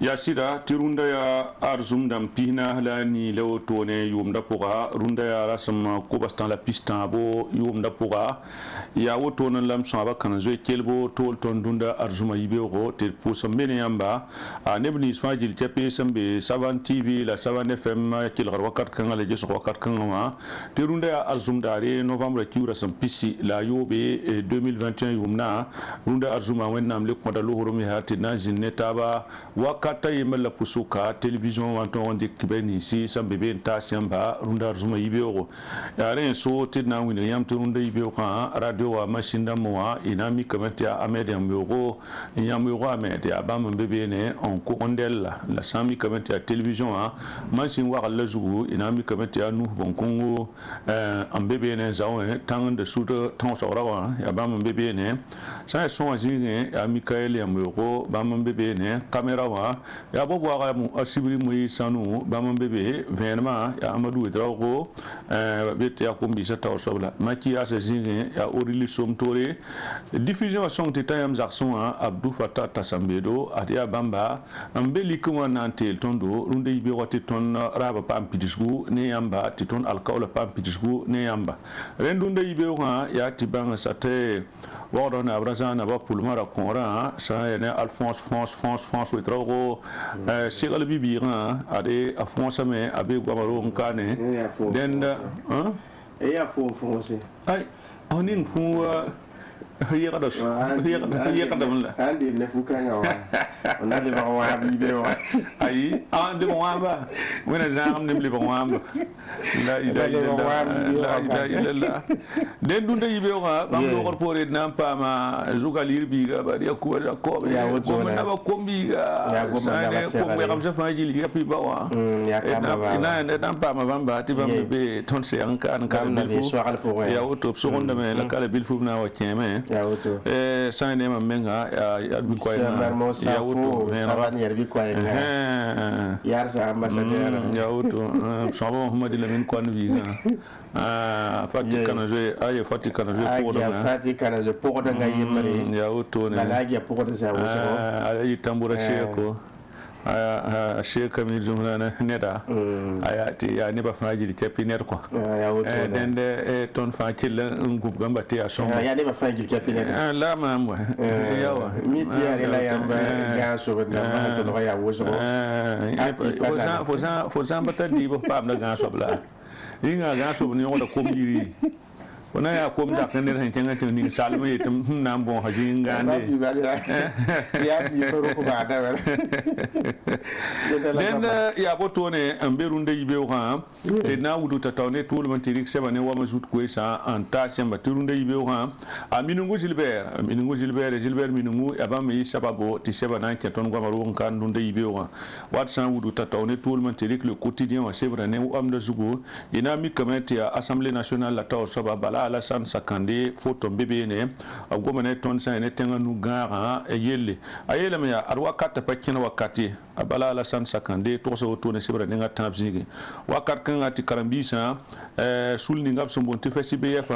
ya sida ti runda ya arzum dam pina la ni lewo tone yum da poga runda ya rasam ko bastan la pistan bo yum da poga ya woto non lam so ba kan zo kelbo tol ton dunda arzuma yibe go te posam bene yamba a nebni ismajil tepe sambe savan tv la savan fm kil gar wakat kan la jeso wakat kan ma ti runda ya arzum dare novembre ki rasam pisi la yobe 2021 yumna runda arzuma wennam le ko da lo horomi hati na jinneta ba wakat kata yemela pusuka television wanto on dikbeni si sambebe ntasiamba runda zuma yibeo yare so tidna wini yam runda yibeo ka radio wa mashinda moa inami kamtia amede ambogo yam yo amede abam bebe ne on ko ondel la sami kamtia television a mashin wa la zugu inami kamtia nu bon kongo ambebe ne zawo tang de sude tang so rawa abam bebe ne sa son azine ya mikael yambogo bam bebe ne camera wa ya bo bwa mu asibiri mu sanu bam bebe venema ya amadu drago bet ya kombi sa taw sobla maki ya sezine ya orili somtore diffusion son tayam zakson abdou fatah tasambedo adia bamba ambeli kuma nantel tondo runde yibe wati ton raba pam pidisgu ne yamba ti ton alkawla pam pidisgu ne yamba rendunde yibe ya tibanga sate wordon abrazana ba pulmara konra sa ne alphonse france wetrogo sigal bibiran ade a fonsa me abe gwamaro nkane den hein e ya fonse ay onin fu hiya kada mala andi ne fukanga wa on a de ba bibe wa ay de ba wena zam ne ba la ilaha illallah den dunde yibe wa bam do corporate nam pa ma zugalir bi ga ba ya ko ko na ba kombi ga sane ko me kam sa faji li pi ba wa ya kama ba na dan pa ma bamba ti bam be ton se an kan bil fu ya auto so on me la kala bil fu na wa cheme ya auto sane ma menga ya bi ko ya auto sabani ya bi ko ya sa ambassadeur ya auto sabo muhammad lamin ko an bi fati kanazo ay fati kanazo ko da fati kanazo ko da ngai mare ya auto ne malagi ya ko da sa wo ay tambura sheko sheka mi jumla na neda ayati ya ne ba faji di tepi ner ko den de ton fa kila ngub gamba ti ason ya ne ba faji tepi ner la ma mo yawa mi ti ya la ya ba ga so na ma to ya wo so fo sa bata di bo pam da ga so bla inga ga so ni da komjiri wana ya kom da kan ne tan tan ni salma yetum nan bon hajin gande ya di ko ko ba da den ya boto ne amberunde yibe ha te na wudu tatawne tout le mantirik seba ne wa mazut ko sa anta semba turunde yibe ha aminungu Gilbert minungu abami sababo ti seba na keton gwa maru kan dunde yibe ha watsan wudu tatawne tout le mantirik le quotidien wa sebra ne am da zugo ina mi comité à assemblée nationale la taw saba bala Alassane Sakandé photo bébé ne agoma ne ton sa ne tenga nu gara yelle ayela me ya arwa kata pakina wakati abala Alassane Sakandé to so to ne sebra nga tabzigi wakat kan ati karambisa sulni ngab so bonti fcbf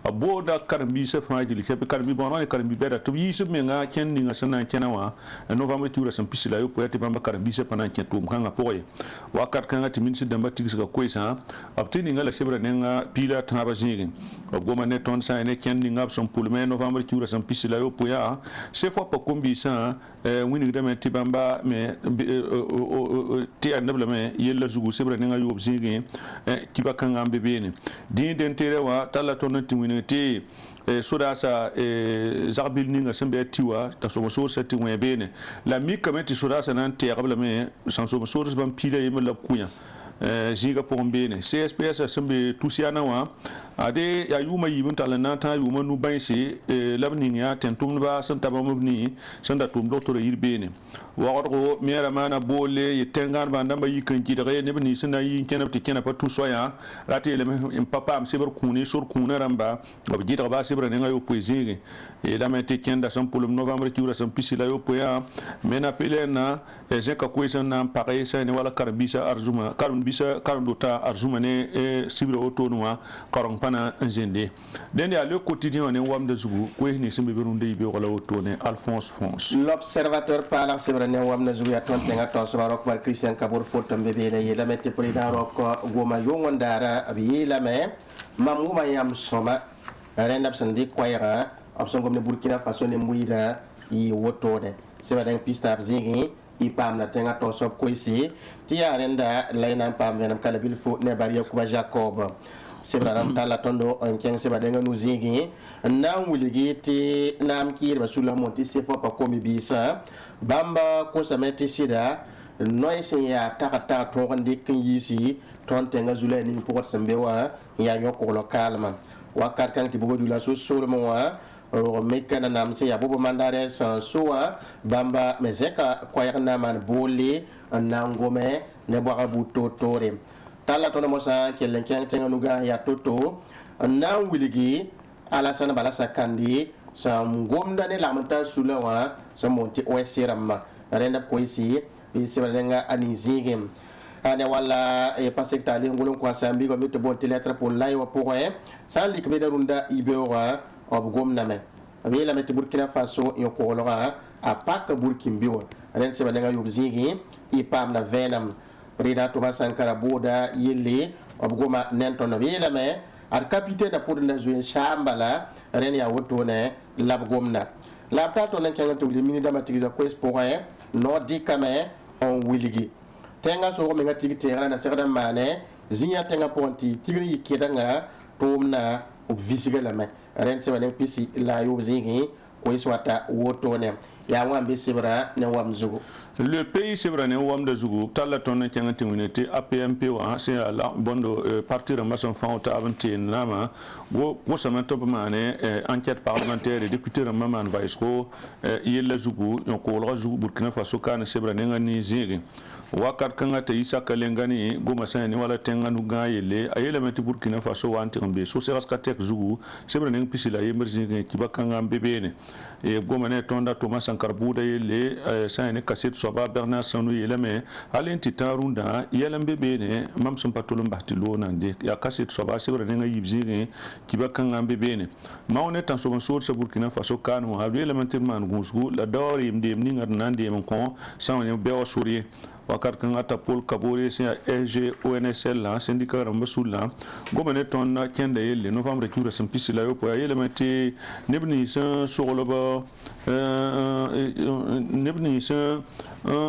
aboda karbi se faji ke karbi bono ne karbi beda to yisub me nga ken ni nga sana kenawa novembre tura sam pisila yo poete bamba karbi se pana ken tum kanga poye wakat kanga timin se damba tigis ga koisa abtini nga la sebra ne nga pila taba zingi goma ne ton sa ne ken ni nga som pulme novembre tura sam pisila yo poya se fo pa kombi sa wini de me tibamba me ti andabla me yella zugu sebra ne nga yob zingi kiba kanga mbebene din dentere wa tala ton ti te soda sa zarbil ninga sembe tiwa ta so so seti webene la mi kameti soda sa nan te qabla me san so so bam pila yema la kunya ziga pour mbene CSPS sembe tusiana wa ade ya yuma yibun talana ta yuma nu bansi labni ya tentum ba san tabamni san da tum docteur yirbene wargo mera mana bole yetengan banda ba yikan jidare ne bni sina yin kenap te kenapa tu soya rate le papa am seber kuni sur kuna ramba ba jidare ba seber ne ngayo poesie e la mete kenda san pour le novembre ki ura san pisila yo poya mena pelena e zeka kwesa na pare sa ne wala karbisa arzuma karbisa karndota arzuma ne sibra otonwa karong pana nzende dende a le quotidien ne wam de zugu ko ni simbe berunde be wala otone Alphonse France l'observateur parla sebre ne wam na zugu ya tonte nga to so rok bar Christian Kabor foto mbebe ne yela mette président rok goma yongondara abi yela me mamuma yam soma rendap sandi kwayra option comme ne Burkina Faso ne muida yi wotode seba den pista zigi i pam na tenga to so ko isi ti ya renda layna pam venam kala bil fo ne bariya kuba Jacob sebra ram tala tondo en ken seba denga nu zigi na wuligi ti nam kir basula monti se fo pa komi bisa bamba ko sameti sida noy sen ya takata to ngandi kin yisi ton tenga zulay ni pour sembewa ya nyoko lo kalma wakat kan ti bobo dula so so mo wa mekana nam se ya bobo mandare san soa bamba mezeka kwayana man boli nangome ne boga buto tore tala to mo sa kelen ken tenga nuga ya toto na wiligi ala sana bala sakandi sam gomda ne lamanta sulawa sam monti oesiramma renda koisi bi sebenarnya anizigem ane wala e pasek tali ngulum kwa sambi ko mito bon lettre pour lay wa pour sans lik be darunda ibewa ob gomna me wi la meti Burkina Faso yo ko lora a pak Burkimbiwa ren sebenarnya yobzigi i pam na venam Rida Thomas Sankara boda yelle ob goma nento no wi la me ar capitaine da pour na jouer chambala ren ya wotone lab gomna la tato nen kanto le mini damatiza quest pour no dikame on wiligi tenga so ko menga tigi tera na sekada mane zinya tenga ponti tigri kedanga tomna o visiga la me ren se balen pisi la yo zigi ko iswata wotone ya wambe sibra ne wam zugo le pays sibra ne wam de zugo tala tonne kenga tingunete APMP wa c'est la bondo partir mason fa ota avanti nama go sama top mane enquête parlementaire député maman vaisco yella zugo ko lo zugo Burkina Faso kan sibra ne ngani zigi wakat kanga te isa kalengani goma sani wala tenganu gayele ayele meti Burkina Faso wanti mbe so seras katek zugu sebra neng pisila yemerzi kibakanga mbebene e goma ne tonda Thomas Sankara buda yele sani kaset soba Bernard Sanu yele me alenti tarunda yele mbebene mam som patulum bahtilo nande ya kaset soba sebra neng yibzi kibakanga mbebene maone tan so so Burkina Faso kanu habele meti man gusgu la dori mdem ninga nande mon kon sani bewa sourier wakar kan ata pol kabore se EG ONSL la syndicat rambasula gomene ton na kende yele novembre ki resam pisila yo po yele mate nebni sa sogoloba nebni sa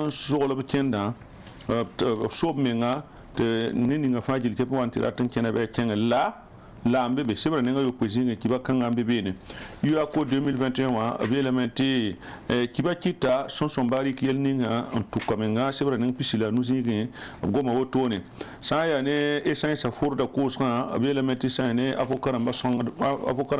sogoloba kenda sob menga te nini nga fajil te po antira tan kena be kenga la mbebe sebra nenga yo poesinga kiba kanga mbebe ne yu ako 2021 wa abelementi kiba kita son sombari kiel ninga antu kamenga sebra neng pisila nuzinge goma wotone saya ne essence furda kosa abelementi saya ne avokara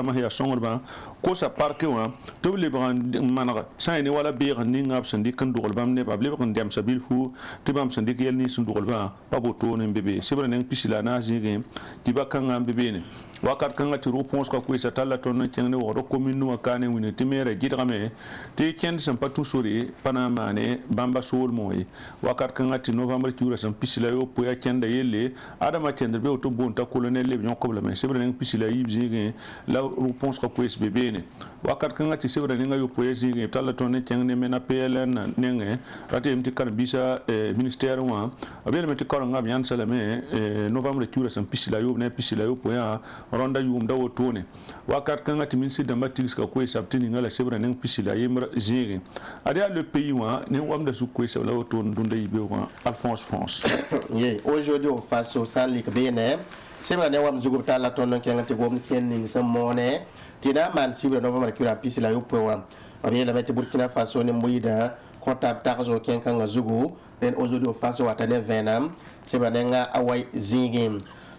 ma ya songba kosa parke wa to le brand managa saya ne wala be ninga absandi kan dogol bam ne bable kan dem sabil fu tibam sandi kiel ni sun dogol ba pabotone mbebe sebra neng pisila na zinge kiba kanga mbebe ne wakat kanga ti réponse ka kuisa tala ton kenge wo commune no kane wini timere gidrame te ken sem patu sori pana mane bamba sol moy wakat kanga ti novembre ki ura sem pisila yo po ya kende yelle adama kende be to bonta colonel le nyon kobla men sebre neng pisila yibzinge la réponse ka kuisa bebene wakat kanga ti sebre neng yo po yezinge tala ton kenge ne mena PLN nenge rate mti kan bisa ministère wa abel meti koranga bien salame novembre ki ura sem pisila yo ne pisila yo po ya ronda yum da wotone wakat kanga timin si damba tix ka ko sabtini ngala sebra neng pisila yemra zigi adia le pays wa ne wam da su ko sa la wotone dunda yibe wa Alphonse France ye aujourd'hui au face au salik bene sebra ne wam zugo tala ton kenga te gom kenning sa mone tina man sibra no ma kira pisila yo po wa abi la meti Burkina Faso ne moida kontab tarzo kenga zugo den aujourd'hui au face au atane venam sebra nenga awai zigi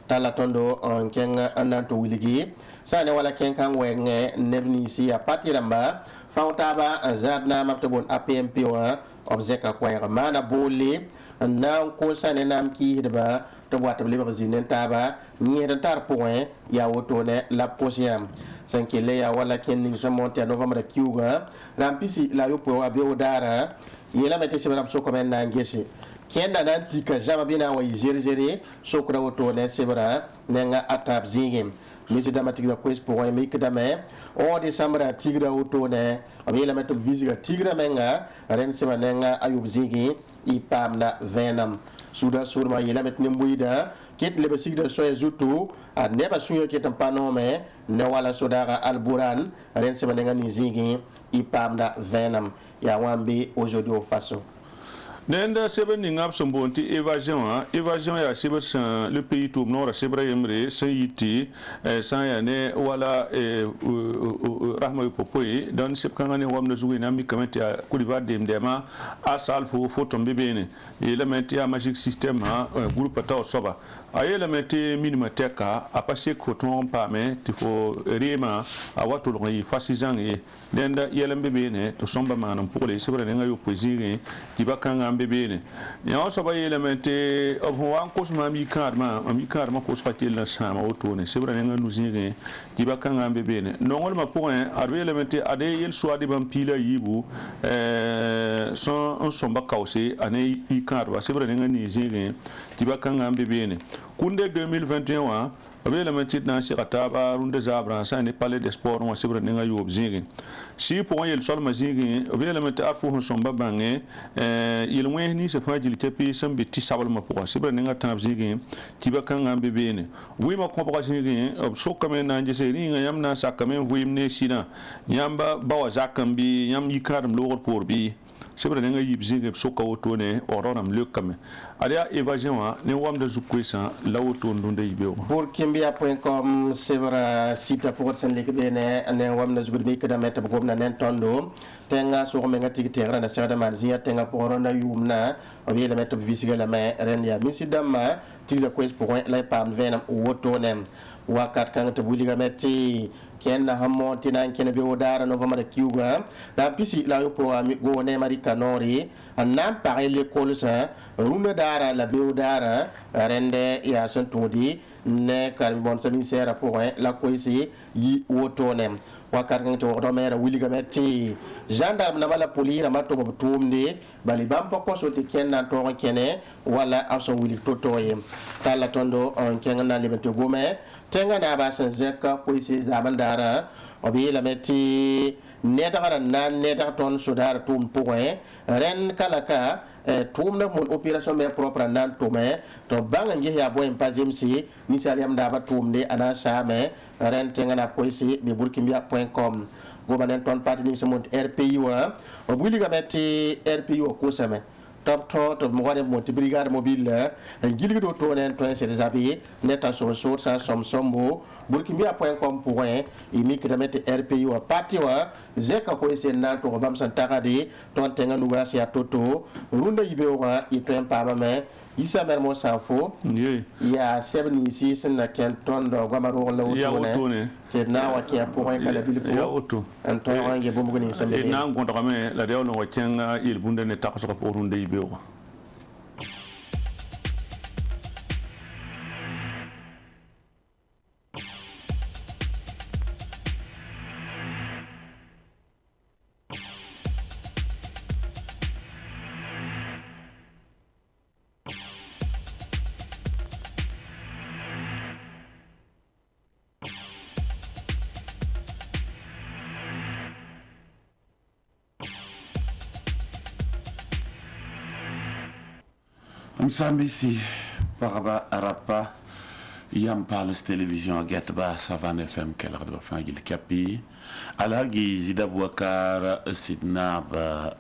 tala tondo on kenga ananto wiligi sane wala ken kan wenge nebni si ya patiramba fautaba zadna maptabon APMP wa obzeka kwa mana boli na ko sane nam ki hidba to wata liba zinen taba ni tar point ya woto ne la posiam sankele ya wala ken ni samonte novembre kiuga rampisi la yo po abe odara yela mete se rap so komen na ngese kenda nan tika jama bina wa zere sokra woto ne sebra nenga atap zingem misi dama tigra kwes pour un mik dame o de samra tigra woto ne abela meto visiga tigra menga ren seba nenga ayub zingi i pamna venam suda surma yela met nembuida ket lebe sigda soye zutu a neba suyo ketam panome ne wala sodara alburan ren seba nenga ni zingi i pamna venam ya wambi aujourd'hui au façon. Nenda sebe ni ngap sombonti évasion ya sebe le pays tout nord sebe yemre sayiti san ya ne wala rahma popoy dan sebe kangane wamna zugi na mi kamati ya kuliva demdema asal fo tombe bene element ya magic system ha groupe ta soba ay element minima teka a passé coton pame tifo rema a wato lo yi fasizan e nenda yelembe bene to somba manam pour les sebe nga yo poésie tibakanga bebene ya so ba elemente of wan kosma mi karma ko skatil na sama otone sebra nga nuzinge diba kanga bebene nongol ma point arbe elemente ade yel soit de bampila yibu son somba kawse ane i karba sebra nga ni zinge diba kanga bebene kunde 2021 abe elemente na sikataba runde zabra sa ne palais des sports wa sebra nga yob zinge si pour yel sol ma zinge abe elemente afu somba bange il ni se fajil tepi sambi ti sabal ma pour sibra ninga tanab zigi tiba kanga bebene wi ma ko ba zigi so kame na nje se ringa yam na sakame wi mne sina yamba bawa zakambi yam yikaram logor pour bi sibra ninga yib zigi so ka wotone oronam lekame adia évasion ne wam de zukwesa la woto ndunde yibe pour kimbia.com sibra site pour sen lekbene ne wam na zugbi ke da meta ko na nen tondo tenga so menga tigitegra na sada marzia tenga porona yumna obi le metto visiga la me renya misidama tiza quest pour la pam venam woto nem wakat kan to buliga metti ken na hamonti nan ken be odara no vama de kiuga da pisi la yo pour ami go ne marika nori annam pare l'école sa runa dara la be odara rende ya santodi ne kan bon sa ministère pour la koisi yi woto nem wakat kan to do mera wuliga metti gendarme na bala poli na mato bo tumde bali bampa ko so te ken na to kene wala aso wuli totoye tala tondo on ken na libente gome tenga na ba san zeka ko isi zamandara obi la metti nedara na nedara ton sudar tum point ren kalaka tum na mon opération mais propre nan tume to banga ngi ya boy pazim si ni saliam da ba tumde ana same ren tenga na ko isi be burkimbia.com gobanen ton parti ni se monte RPI wa o buli ga metti RPI o ko same top to mo wade monte brigade mobile ngilgi do to nen to c'est déjà payé neta so sa sombo burkimbia.com pour imi ki metti RPI wa parti wa zeka ko ese na to bam san takade ton tenga nuga sia toto runda yibe wa item pa ba me isa mer mo sanfo ya 76 na kenton do gamaro la wotone te na wa ke pour kala bilfo ya auto anto wange bombo ni sambe na ngonto kame la dewlo wa kenga il bunde ne takso ko runda yibe wa Msambisi paraba arapa yam palace télévision getba savan fm kala ba fangil kapi alagi zida bwakar sidna ba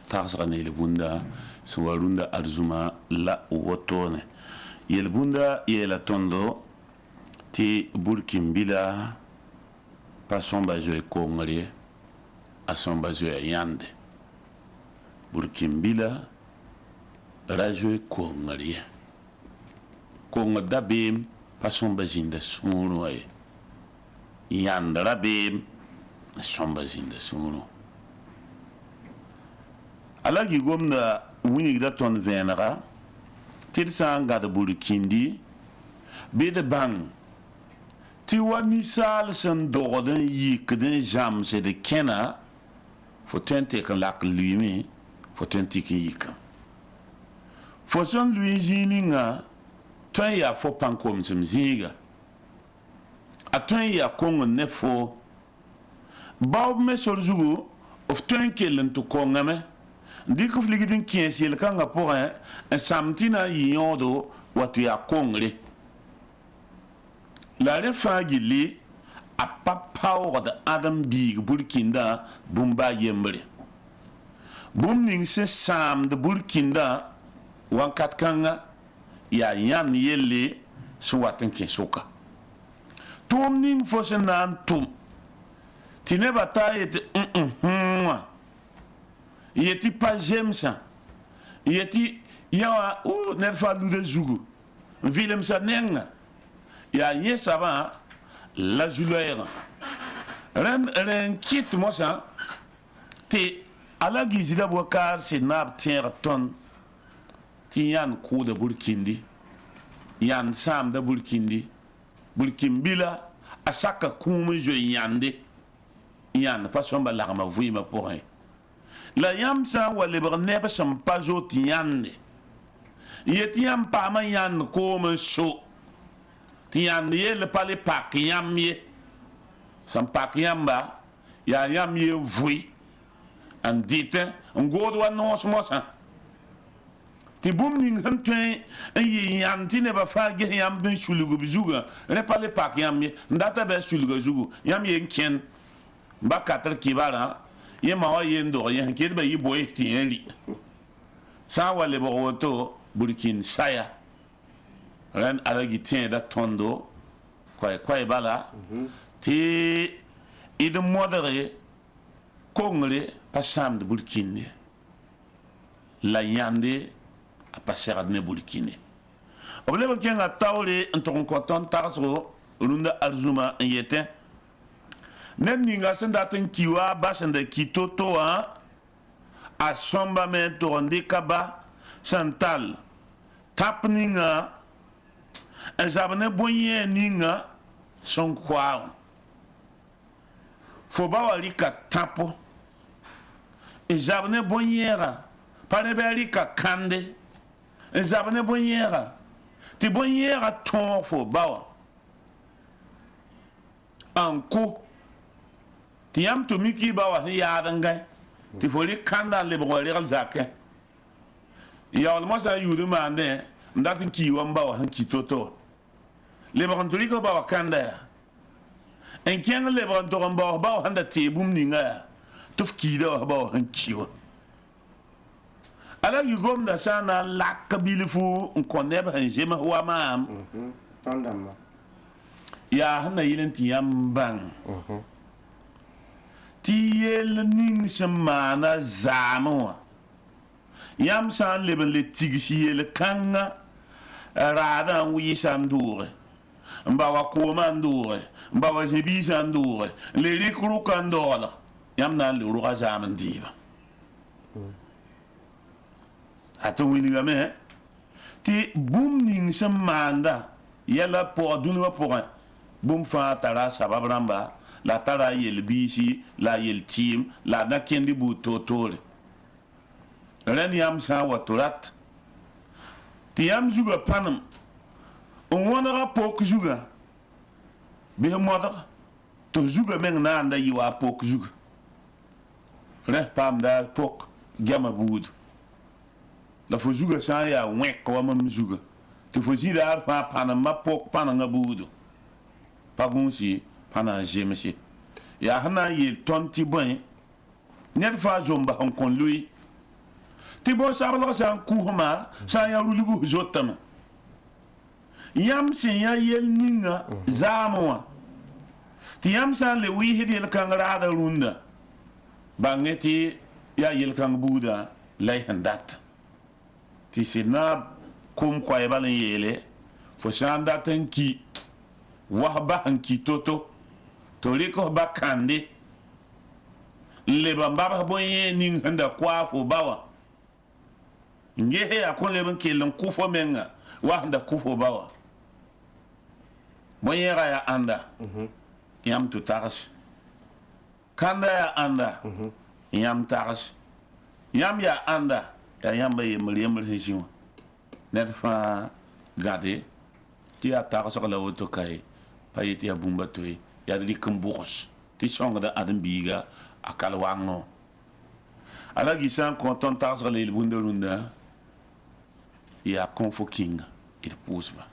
tarsane lebunda suwarunda arzuma la wotone yelbunda yela tondo ti burkimbila passon bazoe kongre ason bazoe yande burkimbila rajoe kongre konga dabim pa sõmba zĩnda sũurẽ wã ye yãnd rabeem n sõmba zĩnda sũurẽ ala gi gomda wingda tõnd vẽenega tɩ d sã n gãd burkindi bɩ d bãng tɩ wa ninsaal sẽn dogd n yikd n zãmsd kẽna fo tõe n tek n lak luiime fo tõe n tik n yikame fo sẽn lʋɩ zĩig ninga tõe n yaa fo pãn-komsem zĩiga a tõe n yaa kong ne fo baob me sor zugu f tõe n kell n tɩ kongame n dɩk f ligd n kẽes yel-kãngã pʋgẽ n sãm tɩ na n yɩ yõodo wa tɩ yaa kongre la rẽ fãa gilli a pa paoogd ãdem biig burkĩndã bũmb a yembre bũmb ning sẽn sãamd burkĩndã wãnkat kãngã yaa yãnd yelle sẽn wat n kẽ soka tʋʋm ning fo sẽn na n tʋm tɩ nebã taa yetɩ wã yetɩ pa zemsã yetɩ yawa ned fãa luda zugu n vɩlemsa nengã yaa yẽ sabã la zu-loɛɛgã rẽn kɩt mosã tɩ ala gizda wakaar sɩd naab tẽeg tõnd tɩ yãnd kʋʋda burkĩndi yãnd sãamda burkĩndi burkĩn-bila a saka kũum n zoe yãnde yãnd pa sõmba lagma vɩɩmã pʋgẽ la yãmb sã n wa lebg neb sẽn pa zot yãnde yet yãmb paama yãnd koom n so tɩ yãnd yell pa le pak yãmb ye sẽn pak yãmba yaa yãmb ye n vʋɩ n dɩtẽ n goed wa noos mosã tɩ bũmb ning sẽn tõe n yɩ yãnd tɩ nebã fãa ges yãmb n sulgb zugã rẽ pa le pak yãmb ye n data bɩ a sulga zugu yãmb ye n kẽn ba katr kibarã yẽ ma wa yen dog yẽ sẽn ketba yɩ boye tɩ yẽ rɩ sã n wa lebg woto burkĩn saya rẽnd ala gi tẽeda tõndo koɛɛ bala tɩ d modge kongre pa sãamd burkĩnde la yãnde a pa segd ne burkĩne b lebg kẽnga taoore n tʋg n kõ tõnd tagsgo rũndã arzuma n yetẽ ned ninga sẽn dat n ki wa bas n da ki to-to wã a sõmbame n tʋg n dɩka ba sẽn tall tãp ninga n zab ne bõn-yẽ ninga sẽn koaam fo ba wa rɩka tãpo n zab ne bõn-yẽega pa ne bɩ a rɩka kãnde n zab ne bõn-yẽega tɩ bõn-yẽega tõog fo ba wa n ko tɩ yãmb tʋ miki ba wa sẽn yaad n gãe tɩ fo rɩk kãnda n lebg wa regl zakẽ yaool mosã n yũud n maandẽ n dat n kii wa n ba wa sẽn ki to-to lebg n tɩ rɩk ba wa kãnda yaa n kẽng lebg n tog n baoos ba wa sẽn da tee bũmb ninga yaa tɩ f kiida wa ba wa sẽn ki wa ala yɩ gomda sã n na n lak bilfu n kõ neb sẽn zems wa maam yaa sẽn na yɩl n tɩ yãmb bãng tɩ yell ning sẽn maana zaamẽ wã yãmb sã n leb n le tigs yel-kãngã raadã n wɩɩsa n dʋʋge n ba wa koomã n dʋʋge n ba wa zẽ-biisã n dʋʋge le rɩk rʋka n daoolg yãmb na n le rʋga zaam n dɩɩba a tɩ wilgame tɩ bũmb ning sẽn maanda yɛla pʋgã dũni wã pʋgẽ bũmb fãa tara a sabab rãmba la tara a yel-biisi la a yel-tɩɩm la a na kẽndi buud toor-toore rẽnd yãmb sã n wa tɩ rat tɩ yãmb zugã pãnem n wõnega pok zugã bɩ modg tɩ zugã meng na n da yɩ wa a pok zugã rẽ paamda pok gɛma buud la fo zugã sã n yaa wẽk wa mam zugã tɩ fo zĩdaar fãa pãnemma pok pãnengã buudu pa gũusi pa na n zemse yaa sẽn na n yeel tõnd tɩ bõe ned fãa zomba sẽn kõn loe tɩ bõn-sablg sã n kusma sã n yaa rulgus zotame yãmb sẽn yã yell ninga zaamẽ wã tɩ yãmb sã n le wɩɩsd yel-kãng raada rũndã bãngẽ tɩ yaa yel-kãng buudã la y sẽn dat tɩ sɩd naab kom koɛɛbal n yeele fo sã n dat n ki wahba hanki toto to riko ba kande le bamba boye ning handa kwa fo bawa ngehe ya kon le ban kelen kufo menga wa handa kufo bawa boye ra ya anda yam tu taras kanda ya anda yam taras yam ya anda ya yam ba yemul hejima net fa gade ti a taras la woto kai pa yeti abumba toy ya di kambos ti songa da adam biga akal wango ala gisan konton taras la il bundalunda ya konfo king it pusba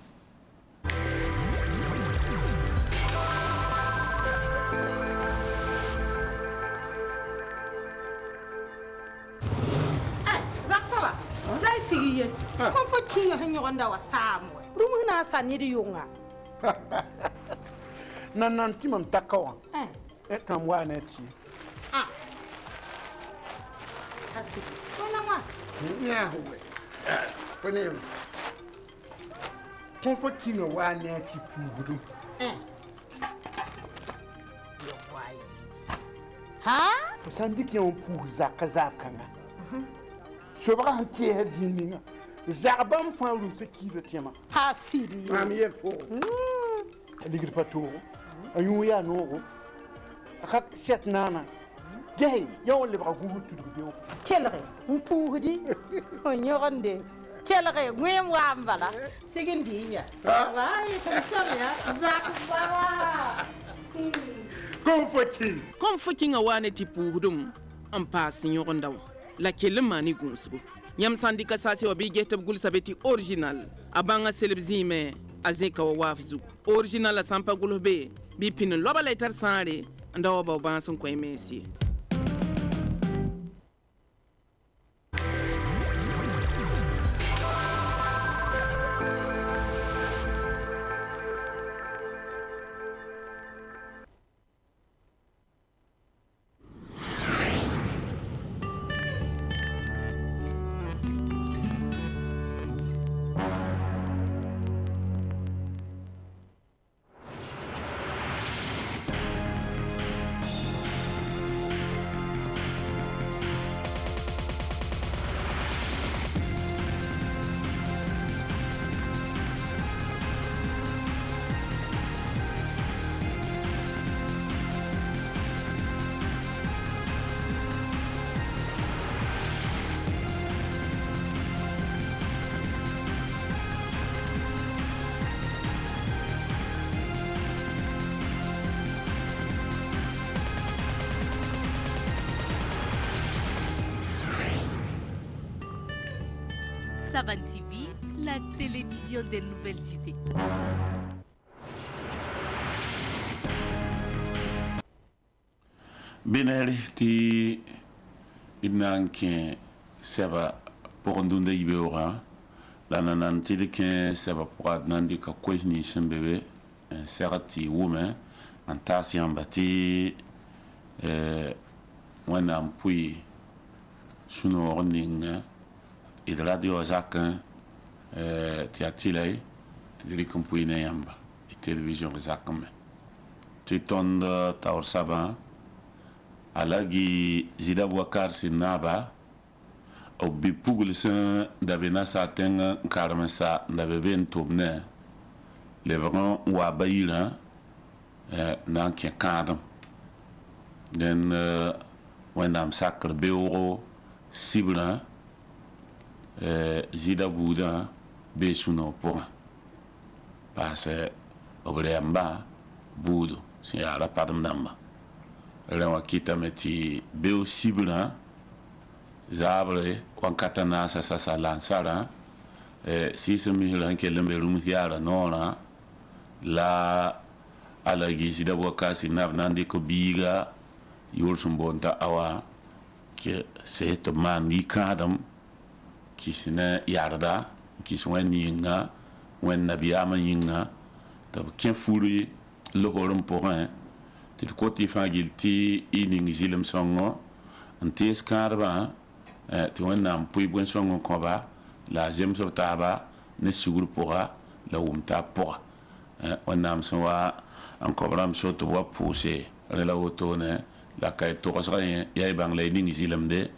Kom fo kinga hanyo onda wa samwe. Rumu na sani di yunga. Nan timam takawa. Kam wa na ti. Kasi. Wala ma. Ya huwe. Pone. Kom fo kinga wa na ti pugudu. Ha? To sandiki on pugu zakazaka nga. Sobra hanti hedinga. Zarbam fan se ki de tema. Ha sidi. Am yer fo. Ligir pato. Ayu ya no. Akak set nana. Gay, yo le bra gugu tudu dio. Kelre, mpugudi. Onyorande. Kelre, ngwem wambala. Segendinya. Wai, kamsanya. Zak baba. Kom fo kinga wane ti puhdum am pasin yogondaw la kelemani gunsbu nyam sandika sase obi getab gul sabeti original abanga selebzime azeka wa wafzu original sampa gulbe bi pin loba letter sare ndaw ba bansun koy mesi Savan TV, la télévision des nouvelles idées. Beneri ti idnanke seba pokondunda ibeora la nanan tidike seba pokat nandi ka kwejni sembebe serati wume antasi ambati wana mpui suno orninga id radio zaken ti atilay ti mpui ne yamba television zaken ti tonda taur saba alagi zida bwakar sinaba o bi pugul sen da bena sa tenga karma sa da be ben tobne le bron wa bayira nan ke kadam den wendam sakr beuro sibla zida buda be suno pour parce obremba budo si ala padam damba rewa kita meti beo sibla zabre wankata na sa lansara si semi ranke lembe rum hiara nona la ala gizi da wakasi nab nandi ko biga yul sumbonta awa ke se to man ni kadam kisina yarda kiswani nga wen nabiyama yinga tab ken furi lo horum point til koti fagil ti ining zilem songo antes karba ti wannam puy buen songo koba la jem so taba ne sugur pora la umta pora wẽnnaam sẽn wa n kobrãmb so tɩ b wa pʋʋse rẽ la wotone la ka y togsga yẽ yaa y bãng la y ning zɩlemde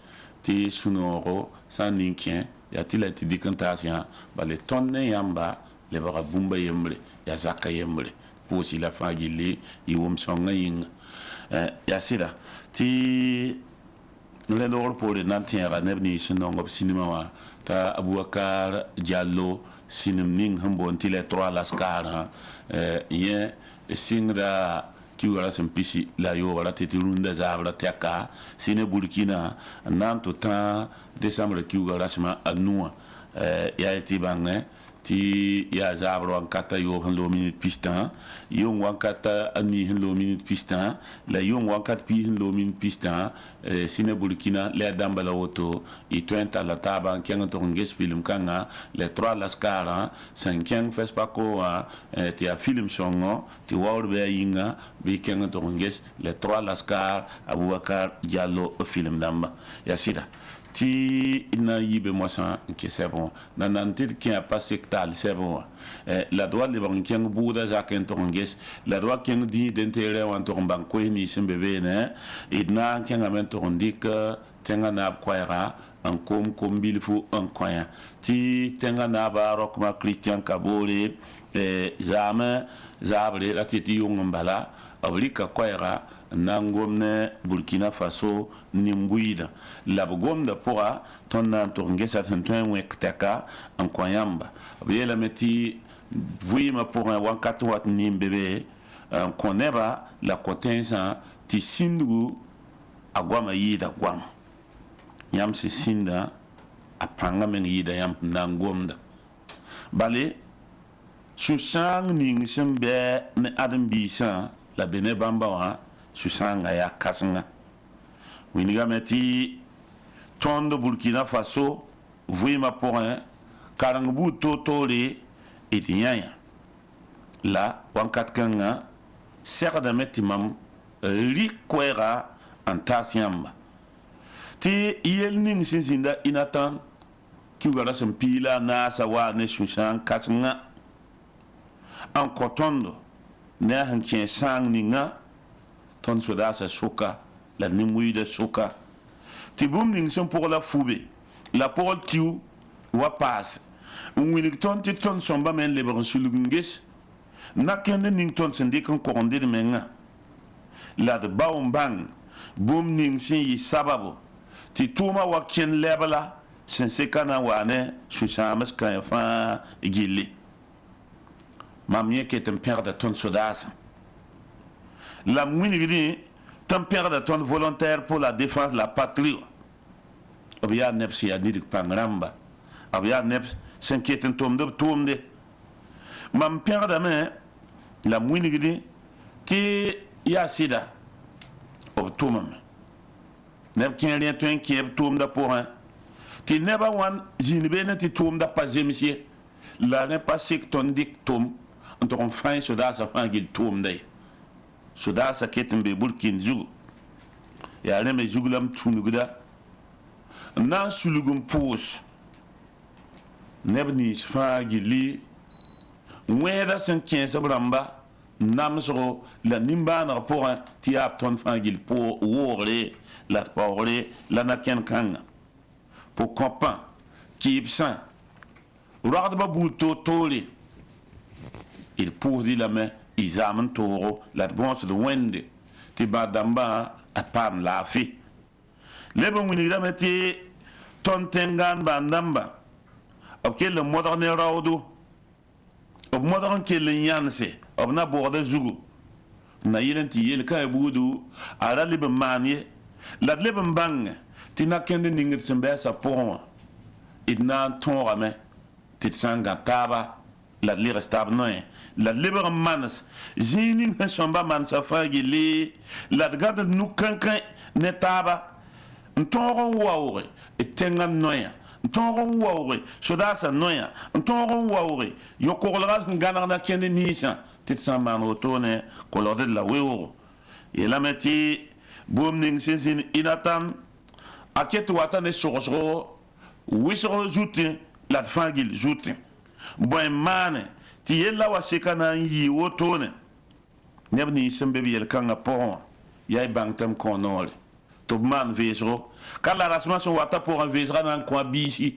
tɩ sũ-noogo sã n ning kẽ yaa tɩ la tɩ dɩk n taas yã bale tõnd ne yãmba lebga bũmba yembre yaa zaka yembre pʋʋs la fãa gilli y wʋm-sõngã yĩnga yaa sɩda tɩ rẽ loogr poore na n tẽega neb nins sẽn nong b sinimã wã t'a abubakar diallo sinim ning sẽn boond tɩ la 3 laskarã yẽ sɩngda kiugrã sẽn pisi la yoogrã tɩ tɩ rũndã zaabrã tɛka sɩne burkina n na n tɩ tã décembre kiuga rasmã a nuwã yaa tɩ bãngẽ tɩ yaa zaabr wãnkata yoob sẽn loog minit pistã yʋng wãnkata a nii sẽn loog minit pistã la yʋng wãnkat piis sẽn loog minit pistã sɩne burkina la yaa dãmba la woto y tõe n talla taabã n kẽng n tʋg n ges film kãngã la 3 laskarã sẽn kẽng fespaco wã tɩ yaa film sõngo tɩ waoor bɩ a yĩnga bɩ y kẽng n tʋg n ges la 3 laskar abubakar diallo film dãmba yaa sɩda tɩ na n yibe moasã n ke sɛbẽ wã na nan tɩ d kẽ a pa sektaal sɛbẽ wã la d wa lebg n kẽng buudã zak n tʋg n ges la d wa kẽng dĩidẽ n teerẽ wã n tʋg n bãng koes nins sẽn be beene d na n kẽngame n tʋg n dɩk tẽngã naab koɛɛga n kom bilfu n kõyã tɩ tẽngã naaba rokma christian kaboore zaame zaabre la tɩ tɩ yʋng n bala b rɩka koɛɛga n na n gom ne burkina faso nin-buiidã la b gomda pʋga tõnd na n tʋg n gesa sẽn tõe n wẽk tɛka n kõ yãmba b yeelame tɩ vɩɩmã pʋgẽ wãnkat wat nin be be n kõ neba la kõ tẽnsã tɩ sĩndgu a goama yɩɩda goama yãmb sẽn sĩnda a pãngã meng yɩɩda yãmb sẽn na n gomda bale sũ-sãang ning sẽn bɩ ne ãdem-biisã la be ne bãmba wã sũ-sãangã yaa kãsenga wingame tɩ tõnd burkina faso vɩɩmã pʋgẽ kareng buud toor-toore d yãyã la wãnkat kãngã segdame tɩ mam rɩk koɛɛga n taas yãmba tɩ yel ning sẽn zĩnda inatan kiuga ra sẽn piig la a naasa waa ne sũ-sãang kãsengã n kõ tõndo ne a sẽn kẽ sãang ninga tõnd sodaasã soka la nin-wɩɩda soka tɩ bũmb ning sẽn pʋg la fube la pʋgl tiu wa paas n wilg tõnd tɩ tõnd sõmbame n lebg n sulg n ges nakẽnd ning tõnd sẽn dɩk n kog n dɩd mengã la d bao n bãng bũmb ning sẽn yɩ sababo tɩ tʋʋmã wa kẽnd lɛbla sẽn seka na n waa ne sũ-sãams kãe fãa gilli mam yẽ ket n pẽgda tõnd sodaasã la m wingdẽ tɩ n pẽgda tõnd volontaire pour la défense la patrie b yaa neb sẽn yaa nidg pãng rãmba b yaa neb sẽn ket n tʋmd b tʋʋmde mam pẽgdame la m wingdẽ tɩ yaa sɩda b tʋmame neb kẽ rẽ tõe n kẽ b tʋʋmdã pʋgẽ tɩ nebã wãn zĩnd beene tɩ tʋʋmdã pa zems ye la rẽ pa sek tõnd dɩk tʋm n tʋg n fãe sodaasã fãa gill tʋʋmda ye sodaasã ket n be burkin zugu yaa rẽ me zug la m tũnugda n na n sulg n pʋʋs neb nins fãa gilli wẽeda sẽn kẽes b rãmba namsgo la nimbãaneg pʋgẽ tɩ yaa b tõnd fãa gill woogre la paoogre la nakẽn kãngã pʋ kõpã kɩɩbsã rogdbã buud toor-toore d pʋʋsdɩ lame y zaam n toogo la d bõosd wẽnde tɩ bãad-dãmbã a paam laafɩ leb n wilgdame tɩ tõnd tẽngaan bãand-dãmba b kell n modg ne raoodo b modg n kell n yãnse b na bogda zugu n na yɩl n tɩ yel-kã buudu a ra leb n maan ye la d leb n bãnge tɩ nakẽnd ningd sẽn bɛɛsã pʋgẽ wã d na n tõogame tɩ d sã n gã taaba la d legs taab noẽ la d lebg n mans zĩig ning sẽn sõmba mansã fãa gilli la d gãd d nu-kãnkẽ ne taaba n tõog n waooge d tẽngã noyã n tõog n waooge sodaasã noyã n tõog n waooge yo-koglga sẽn gãneg nakẽnd ninsã tɩ d sã n maan wotone kolgd d la weoogo yeelame tɩ boom ning sẽn zĩnd inatan a ket wata ne sogsgo wɩsg zutẽ la d fãa gill zutẽ bõe maane tɩ yella wa sɩka na n yɩɩ wotone neb nins sẽn be b yel-kãngã pʋgẽ wã yaa y bãng tɩ m kõ noore tɩ b maan veesgo ka la rasmã sẽn watã pʋgẽ veesgã na n kõ a biisi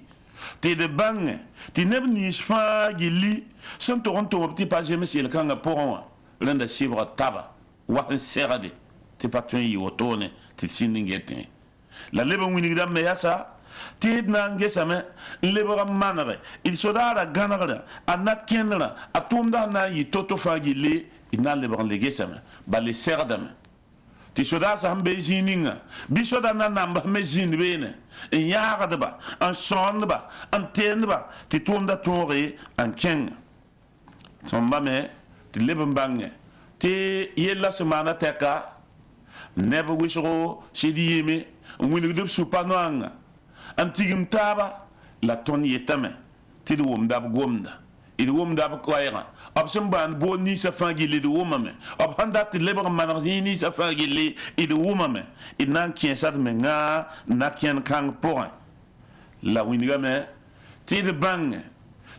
tɩ d bãngẽ tɩ neb nins fãa gilli sẽn tog n tʋm b tɩ pa zems yel-kãngã pʋgẽ wã rẽnda sɩbga taba wa n segde tɩ pa tõe n yɩ wotone tɩ d sĩnd n getẽ la leb n wilgda me yasa tɩ d na n gesame n lebg n manege d sodaara gãnegrã a na-kẽndrã a tʋʋmda sẽn na n yɩ to-to fãa gilli d na n lebg n le gesame bala y segdame tɩ sodaasã sẽn be zĩig ninga bɩ soda na namba me zĩnd beene n yãagdba n sõondba n teendba tɩ tʋʋmda tõoge n kẽnga sõmbame tɩ leb n bãngẽ tɩ yella sẽn maana tɛka neb wɩsgo sɩd yɩme n wilgd b sũ-pa noangã n tigim taaba la tõnd yetame tɩ d wʋmda b gomda d wʋmda b koɛɛgã b sẽn bãand boon ninsã fãa gilli d wʋmame b sẽn dat tɩ lebg n maneg zĩig ninsã fãa gilli d wʋmame d na n kẽesa d menga n na kẽnd kãng pʋgẽ la wingame tɩ d bãngẽ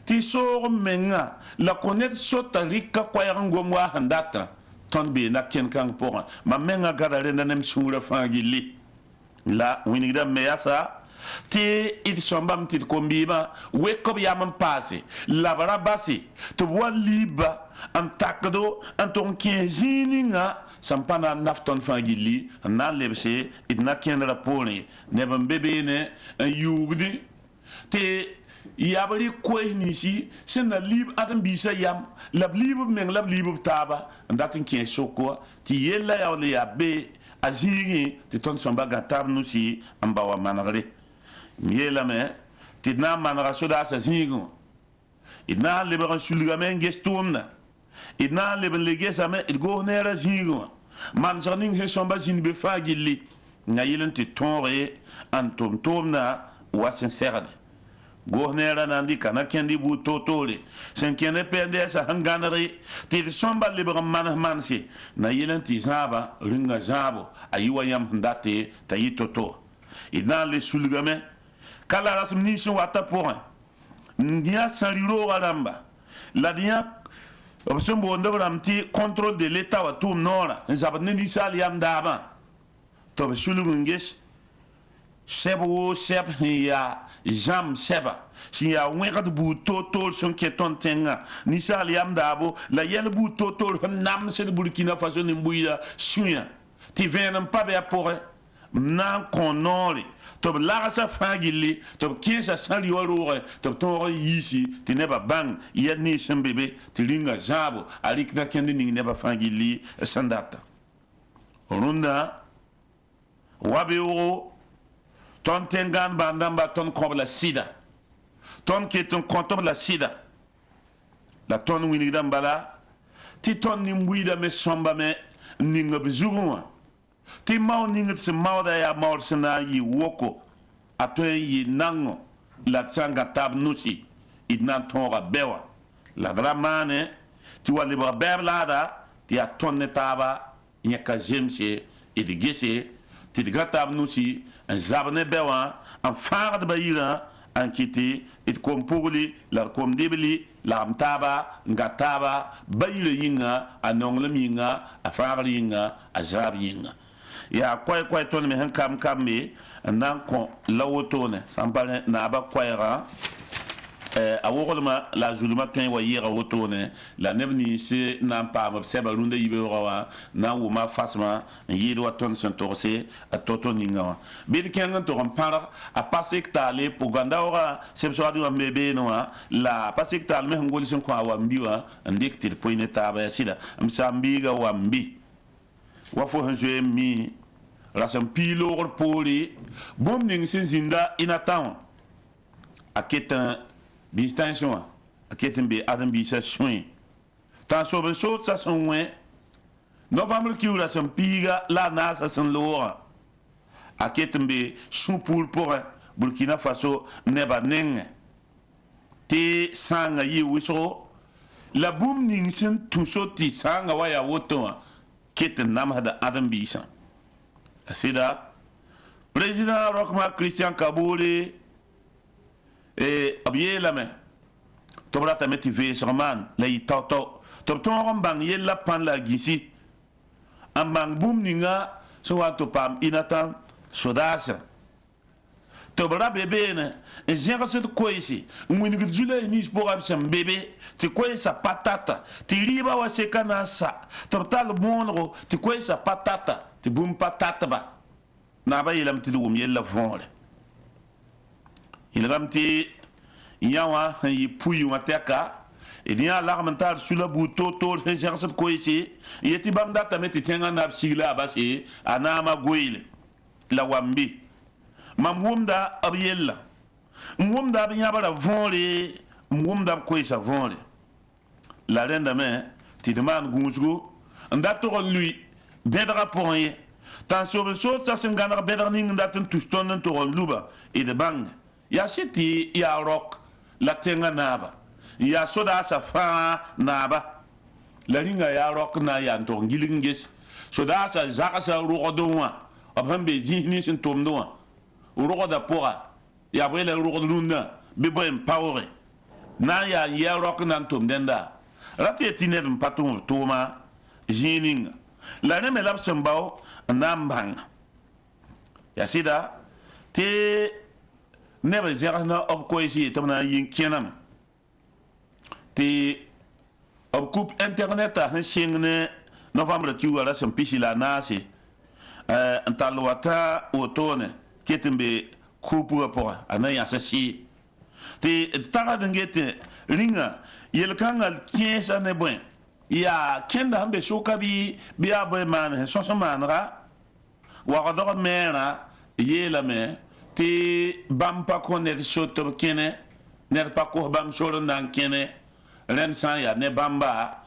tɩ soog n menga la kõ ned sota rɩka koɛɛg n gom waa sẽn datã tõnd bee na kẽnd kãng pʋgẽ mam menga gada rẽnda nem sũurã fãa gilli la wingda me yasa tɩ d sõmbame tɩ d kom-bɩɩmã wek b yam n paase la b ra base tɩ b wa liibba n takdo n tʋg n kẽes zĩig ninga sẽn pa na n naf tõnd fãa gilli n na n lebse d na kẽndrã poorẽ neb n be beene n yuugde tɩ yaa b rɩk koes ninsi sẽn na liib ãdem-biisã yam la b liib b meng la b liib b taaba n dat n kẽes soko tɩ yella yaool yaa be a zĩigẽ tɩ tõnd sõmba gã tab nusi n ba wa manegre m yeelame tɩ d na n manega sodaasã zĩigẽ wã d na n lebg n sulgame n ges tʋʋmda d na n leb n le gesame d goos neerã zĩigẽ wã mansg ning sẽn sõmba zĩnd be fãa gilli nga yɩl n tɩ tõoge n tʋm tʋʋmdã wa sẽn segde goos neerã na n dɩka na kẽnd y buud toor-toore sẽn kẽnd pɛɛn-dɛɛsã sẽn gãnege tɩ d sõmba lebg n manes manse na yɩl n tɩ zãaba rĩnga zãabo a yɩ wa yãmb sẽn date t'a yɩ to-to d na n le sulgame ka la rasem nins sẽn watã pʋgẽ n yã sãri roogã rãmba la d yã b sẽn boond b rãmb tɩ contrôle de l'état wa tʋʋm noorã n zabd ne ninsaal yam daabã tɩ b sulg n ges sɛb woo sɛb sẽn yaa zãmb sɛba sẽn yaa wẽgd buud toor-toor sẽn kẽ tõnd tẽngã ninsaal yam daabo la yɛl buud toor-toor sẽn namsd burkina faso nin-buiidã sũyã tɩ vẽenem pa bɩ a pʋgẽ m na n kõ noore tɩ b lagsã fãa gilli tɩ b kẽesa sãri wa roogẽ tɩ b tõog n yiisi tɩ nebã bãng yɛl nins sẽn be be tɩ rĩnga zãabo a rɩk na kẽnd ning nebã fãa gilli sẽn data rũndã wa beoogo tõnd tẽn-gãan bãan-dãmba tõnd kõb la sɩda tõnd ket n kõt b la sɩda la tõnd wilgdã n bala tɩ tõnd nin-buiidã me sõmbame n ning b zugẽ wã tɩ mao ning d sẽn maoodã yaa maood sẽn na n yɩ woko a tõe n yɩ nango la d sã n gã tab nusi d na n tõoga bɛ wã la d ra maane tɩ wa lebg bɛɛb laada tɩ yaa tõnd ne taaba yẽka zemse d gese tɩ d gã tab nusi n zab ne bɛ wã n fãagdba yirã n kɩtɩ d kom pugli la d kom dibli lagm taaba n gã taaba ba yirã yĩnga a nonglem yĩnga a fãagr yĩnga a zaab yĩnga yaa koɛɛ tõnd me sẽn kam-kambe n na n kõ la wotone sãn pa naaba koɛɛgã a woglma la a zulmã tõe wa yɩɩga wotone la neb nins na n paam b sɛba rũndã yibeoogã wã na n wʋma fasmã n yɩɩd wa tõnd sẽn togse a to-to ninga wã bɩ d kẽng n tog n pãrg a pa sektaale pʋgãndaoogã seb-soagdẽ wã me beene wã la pa sektaal me sẽn gol sẽn kõ a wambi wã n dɩk tɩ d pʋɩ ne taaba ya sɩda m sãn-biiga wambi wa fo sẽn zoe n mi rasem pii loogr poore bũmb ning sẽn zĩnda ĩnatã wã a ket biis tãnsẽ wã a ket n be ãdem-biisã sũẽ tã n sob n soodsa sẽn wẽ novãmbr kiuurã sẽn piiga la a naasã sẽn loogã a ket n be sũ-puur pʋgẽ burkina faso nebã nengẽ tɩ sãanga yɩ wɩsgo la bũmb ning sẽn tũ-so tɩ sãanga wa yaa woto wã ket n namsda ãdem-biisã a sɩda président Roch Marc Christian Kabore b yeelame to brata meti vesman la yi tawto to ton bang yella pan la gisi am bang bum ninga so wa to pam inatan sodasa to bra bebe ne e zéro se koisi ngwini gudjula ni spora sam bebe ti koisa patata ti riba wa sekana sa to tal monro ti koisa patata ti bum patata ba na ba yelam ti dum yella fonle ilgam ti yawa yi puyu mateka e dia l'armentar sur la buto to zéro se koisi yeti bam data meti tenga na sigla basi anama goile la wambi mam wumda ab yella wumda ab yabara vonle wumda koisa vonle la renda me ti demande gusgo nda to lui bedra poye tan sobre so sa sengana bedra ning ndaten tuston to luba e de bang ya siti ya rock la tenga naba ya soda sa fa naba la ringa ya rock na ya to ngilinges soda sa zaka sa rogodonwa abambe zihni sin tomdowa rogoda pora ya brele rogod lunda be boy power na ya rock nan tom denda rati tiner patum toma jining la ne melab sembao nambang ya sida te nebe zerna ob koisi tamna yin kenam te ob coupe internet a singne novembre tu wala sem pisila nasi antalwata otone ketembe coupe pora anaya sasi te taga dengete ringa yelkangal kiesa ne bon ya kenda hambe shokabi biya boy man so manra wa gador mera yela me te bampa konet shoto kene ner pa ko bam shoro nan kene ren san ya ne bamba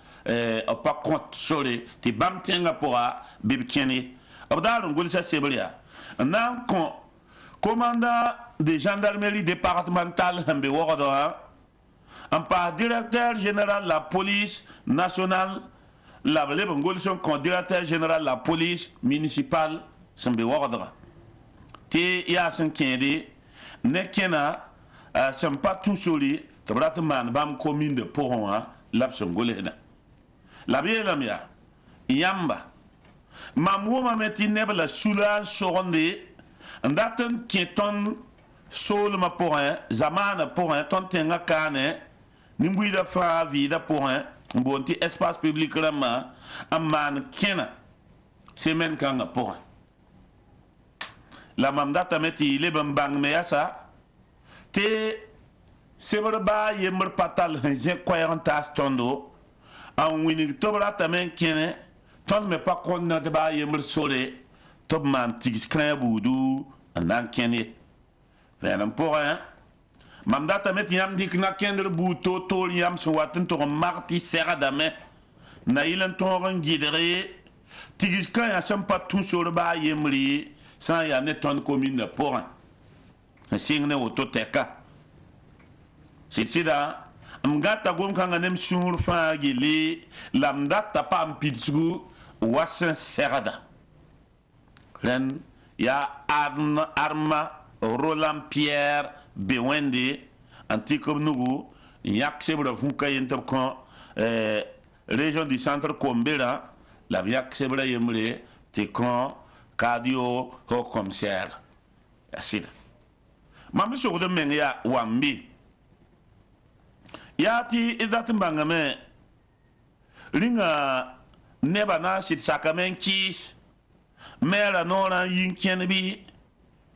pa kont sore te bam tenga pora bib kene abdalon gulsa sebria nan kon commandant de gendarmerie départementale hambe wogada en par directeur général la police nationale la lebongolson con directeur général la police municipale sambe wogada te ya san kende ne kena sam pas tout soli to brat man bam commune de poron lapson golena la biela mia yamba mamwo meti nebla sula soronde ndaten keton sol ma porin zamana porin ton tenga kane nimbuida fa vida porin bonti espace public rama amman kena semaine kanga porin la mamdata meti le bang me yasa te seber ba yember patal je koyantas tondo an wini tobra tamen kene ton me pa konna de ba yember sole top man tigis kran budu andan kene venam porin mamdata meti yam dik na kender buto tol yam so watin to marti serada me na ilan to ngidere tigis kan ya sam pa tout sur ba yemri sans ya ne ton commune de porin singne autoteka sitsida mgata gom kanga nem sur fa gili lamdata pam pitsu wasan serada len ya arma Roland Pierre Bewende antique nugu yak sebra fuka yentap kon région du centre Kombera la yak sebra yemre te kon cardio ho commissaire asida mam so de men ya wambi yati idat mbangame ringa neba na sit sakamen kis mera nora yinken bi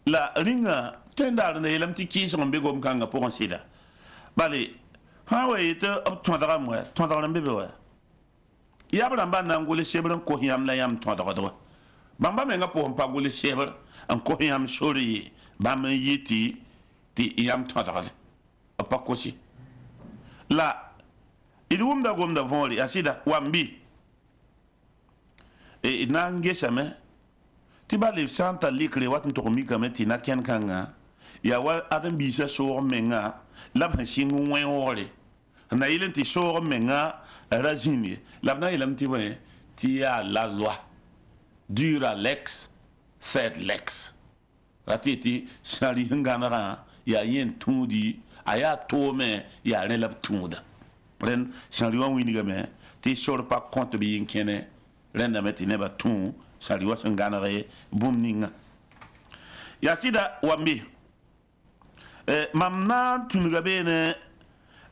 la ringa tendar ne lam ti kis on be gom kanga pour sida bali ha we te op tondra mo tondra mbebe wa ya bran ban na ngole sebran ko yam la yam tondra do bamba menga pour pa gole sebr an ko yam sori bam yiti ti yam tondra pa ko si la idum da gom da voli asida wambi e nange same ti ba le santa likre wat to mi kameti na ken kanga ya wa adam bi sa so menga la ban singu wen ore na ile ti so menga rajini la na ile mti we ti ya la loi dura lex sed lex ratiti sali ngana ya yen tundi aya to me ya ne lab tunda pren sariwa winiga me ti sor pa compte bi yin kene renda meti ne ba tun sariwa sanganare bum ninga ya sida wambi mamna tunga bene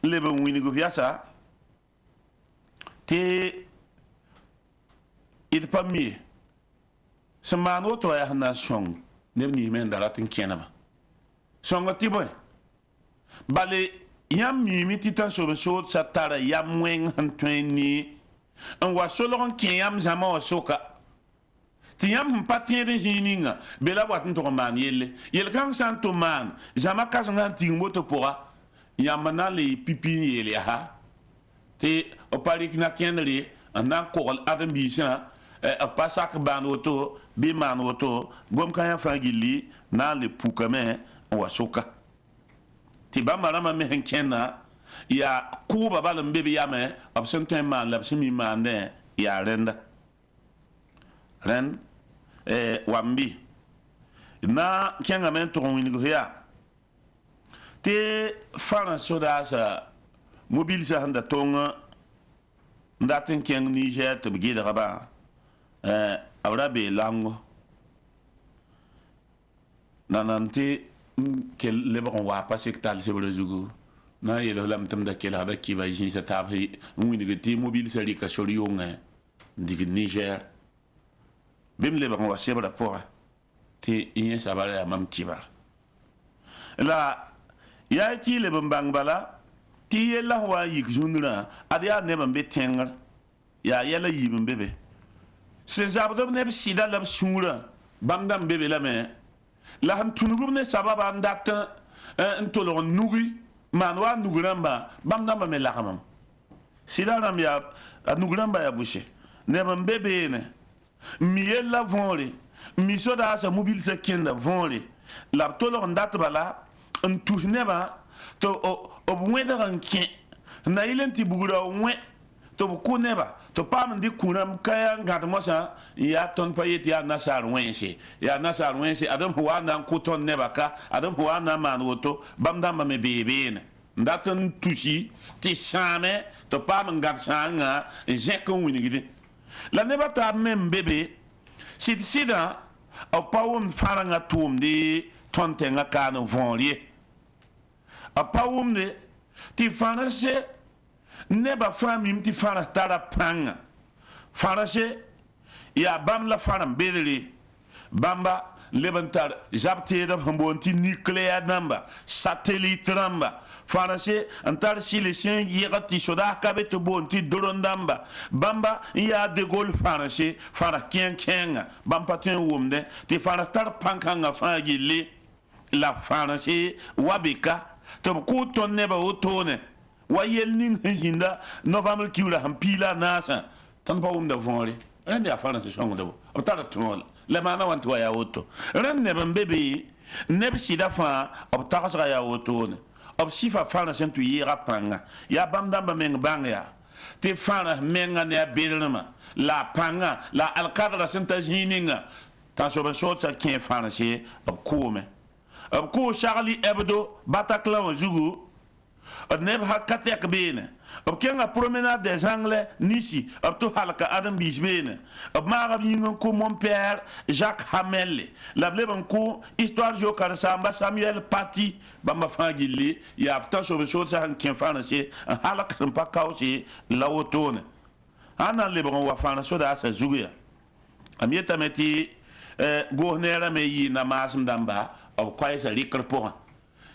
lebe winigo fiasa te il pa mi seman woto ya na song ne ni men daratin kenaba songa tiboy bale yam mi titan so so satara yam wen hantweni en wa solon ken yam zama o soka ti yam patien de jininga bela wat to man yel kan santo man zama kasanga tingoto pora yam na le pipi yele ha te o pari kina kenri anan ko adam bisa a pasak ban woto bi man woto gom kan fangili na le pukame wa soka ti ba marama me henkena ya ku baba lam bebe ya me absen ten man la simi man ne ya renda ren wambi na kenga men to winigo ya te fara soda sa mobile sa handa tonga ndaten ken Niger to bigida gaba abrabe lango nanante ke lebon wa pasek tal se bolo zugu na yelo lam tam da ke la ba ki ba jin sa tab hi wini ge ti mobile sa rika sori yonga dig Niger bim lebon wa se bala pora ti yin sa bala mam kibar la ya ti lebon bang bala ti yella wa yik junura adia ne ban be tengar ya yella yibin bebe se zabdo ne sida lab sura bamdam bebe la me la han tunugum ne sababa ndakta ntolo nugi manwa nuguramba bamdam me la kamam sida ram ya nuguramba ya bushe ne ban bebe ne mi yella vonre mi soda sa mobile se kenda vonre la tolo ndat bala ntusne ba to o wenda ranke na ilenti bugura we to ku neba to pam ndi kunam kaya ngata mosa ya ton payeti ya nasar wense adam huwa nan ku ton neba ka adam huwa na man woto bamda me bebe ndatan tushi ti same to pam ngat sanga je ko winigide la neba ta mem bebe sida o pawum faranga tumdi ton tenga kan vonlie a pawum de ti fanase neba famim ti fara tara panga farase ya bam la faram bedeli bamba lebantar japte da hambonti nucléaire namba satellite namba farase antar silesien yegati soda kabeto bonti dorondamba bamba ya de gol farase fara kenkenga bamba ten wumde ti fara tar pankanga fagili la farase wabika to ko ton neba otone wa yel ning hinda novembre kiula hampila nasa tan pa umda vonre rende afana to songo do otara tol le mana want wa ya auto rende ban bebe neb sida fa otara sa ya auto ob sifa fana sentu yira panga ya bamda ba meng banga te fana menga ne belma la panga la alqadra senta jininga ta so ba so ta ken fana se ob kume ob ku Charlie Hebdo Bataclan zugu neb ha katek bene ob kenga promenade des anglais nisi ob to halka adam bis bene ob maga bingo ko mon père Jacques Hamel la blebon ko histoire jo kar samba Samuel Paty bamba fangili ya ta so so sa han ken fana se halaka pa kausi la otone ana lebon wa fana so da sa zuguya amieta meti gohnera me yi na masm damba ob kwaisa rikr po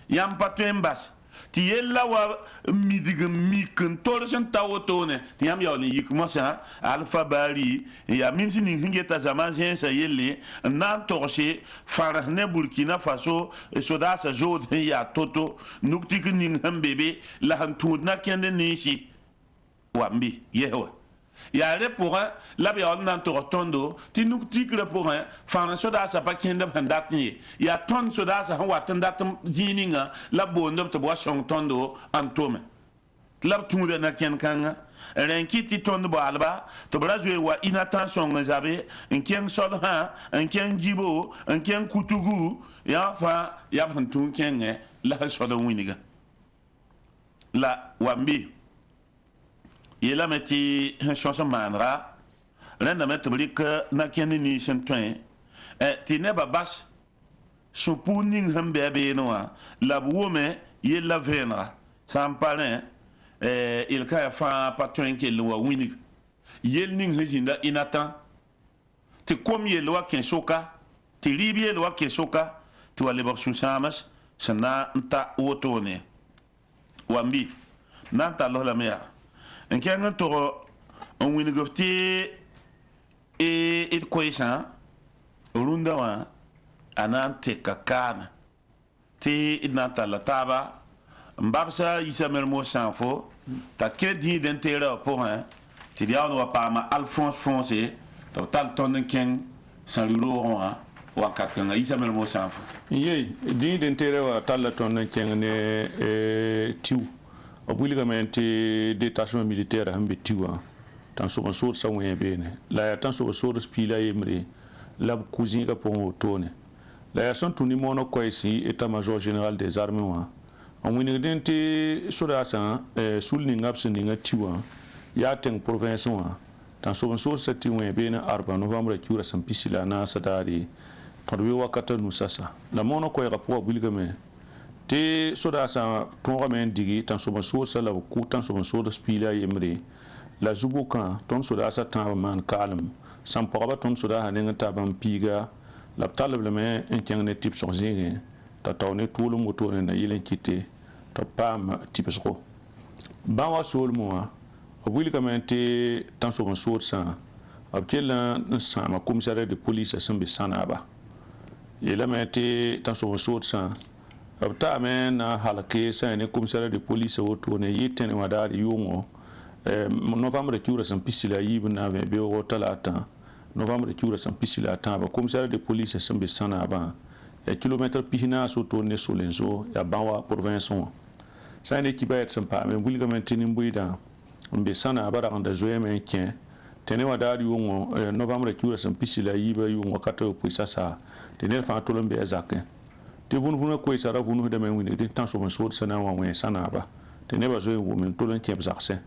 yam patembas ti yella wa midig mikn torsen tawotone ti yam yawni yikmosa alfa bari ya minsi ni ngeta zaman sa yelle nan torse farahne Burkina Faso soda sa jod ya toto nuktik ning hambebe la han tudna kende nishi wambi yewa ya re pour la bi on nan to tondo ti nuktik le pour fa soda sa pa kende bandatni ya ton soda sa wa tandat jininga la bondo to bo song tondo antome tlab tũuda na kẽn kãnga rẽn kɩt tɩ tõnd baalba tɩ b ra zoe wa inatãn-sõng n zabe n kẽng solsã n kẽng gibo n kẽng kutugu yaa fãa yaa b sẽn tũu kẽngẽ la sẽn sõd n wĩnga la wambe yeelame tɩ sẽn sõs n maanega rẽndame tɩ b rɩk na-kẽnd nins n tõe tɩ nebã bas sũ-puus ning sẽn bɩ a beene wã la b wʋme yella vẽenega sã n pa rẽ ilka ya fãa pa tõe n kell n wa wĩnig yell ning sẽn zĩnda inatã tɩ kom yell wa kẽ soka tɩ rɩɩb yell wa kẽ soka tɩ wa lebg sũ-sãams sẽn na n ta wotone wambi na n tall lame yaa n kẽng n tog n wĩnigb tɩ d koɛɛsã rũndã wã a na n teka kaana tɩ d na n talla taaba n babsa yisa mer-moos sã n fo t'a kẽ dĩid n teera wã pʋgẽ tɩ d yaood wa paama alphonse fõose tɩ b tall tõnd n kẽng sãn rɩ-roogẽ wã wakat kãnga yisa mer-moos sã n fo yey dĩid n teera wã talla tõnd n kẽng ne tiu b wilgame tɩ détachement militaire sẽn be tiu wã tãn sob n soodsa wẽ beene la yaa tãn sob n soodс piila yembre la b kʋ zĩigã pʋgẽ wotone la yaa sẽn tũ ne-moonã koɛɛsɩ état-major général des armées wã n wĩnigd n tɩ sodaasã sul ninga b sẽn ninga ti wã yaa tẽng province wã tãn sob n soodsa tɩ wẽ beene arba novembre kiuura sẽn pisi la a naasa daare tõd be wakata nu sasa la moonã koɛɛgã pʋgã wilgame tɩ sodaasã tõogame n digi tãn sob n soodsa la b kʋ tãn sob n soods piila a yembre la zu-bʋkã tõnd sodaasã tãab n maan kaalem sãn pʋgba tõnd sodaasã neng n taa bãmb piiga la b tall b lame n kẽng ne tɩ b sõg zĩigẽ t'a tao ne tʋʋlem wotone na yɩl n kɩte t'a paam tɩbsgo bã wa soolmẽ wã b wilgame tɩ tãn sob n soodsã b kell n sãama commissariat de police sẽn be sãnaaba yeelame tɩ tãn sob n soodsã b taame n na n halke sã ne commissariat de police wotone yɩ tẽne wã daare yʋngo novembre kiuura sẽn pisi la a yiib n na n vẽ beoogo talaatã novembre kiuura sẽn pisi la a tãaba commissariat de police sẽn be sãnaabã ya kilomètre pis naas woto ne solenso ya bã wa province wã sã ne kibayɛt sẽn paame wilgame tɩ nin-bʋɩdã n be sãnaabã ragenda zoeeme n kẽ tɩ ne wã daar yʋngo novembre kiuura sẽn pisi la a yiibã yʋng wakata wa pʋɩsa saa tɩ ned fãa tol n be a zakẽ tɩ vũn-vũnã koɛɛsã ra vũnusdame n wĩnigd tɩ tãn sob n soodsa na n wa wẽ sãnaaba tɩ nebã zoe n wʋm n tol n kẽb zagsẽ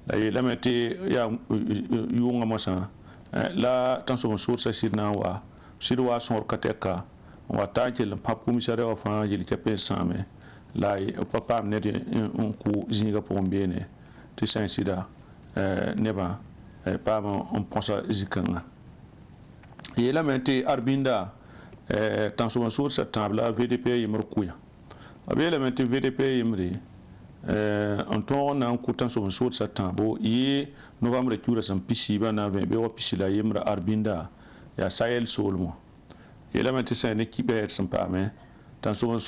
la yeelame tɩ yaa yʋngã mosã la tãn sob n soodsa sɩd na n wa sɩd wa sõor ka tɛka n wa ta n kell n pãb commissariat wã fãa yel kɛpẽ n sãame la pa paam ned n kʋ zĩigã pʋgẽ beene tɩ sã n sɩda nebã paam n põsa zĩ-kãngã yeelame tɩ arbĩnda tãn sob n soodsa tãab la vdp yembr kʋya b yeelame tɩ vdp yembre n tõog n na n kʋ tãn sob n soodsa tãabo yɩ novembre kiuura sẽn pisiibã na n vẽ beoogã pisi la yembra arbĩnda yaa sahel soolmõ yeelame tɩ sã ne kibɛɛd sẽn paame tãn sob n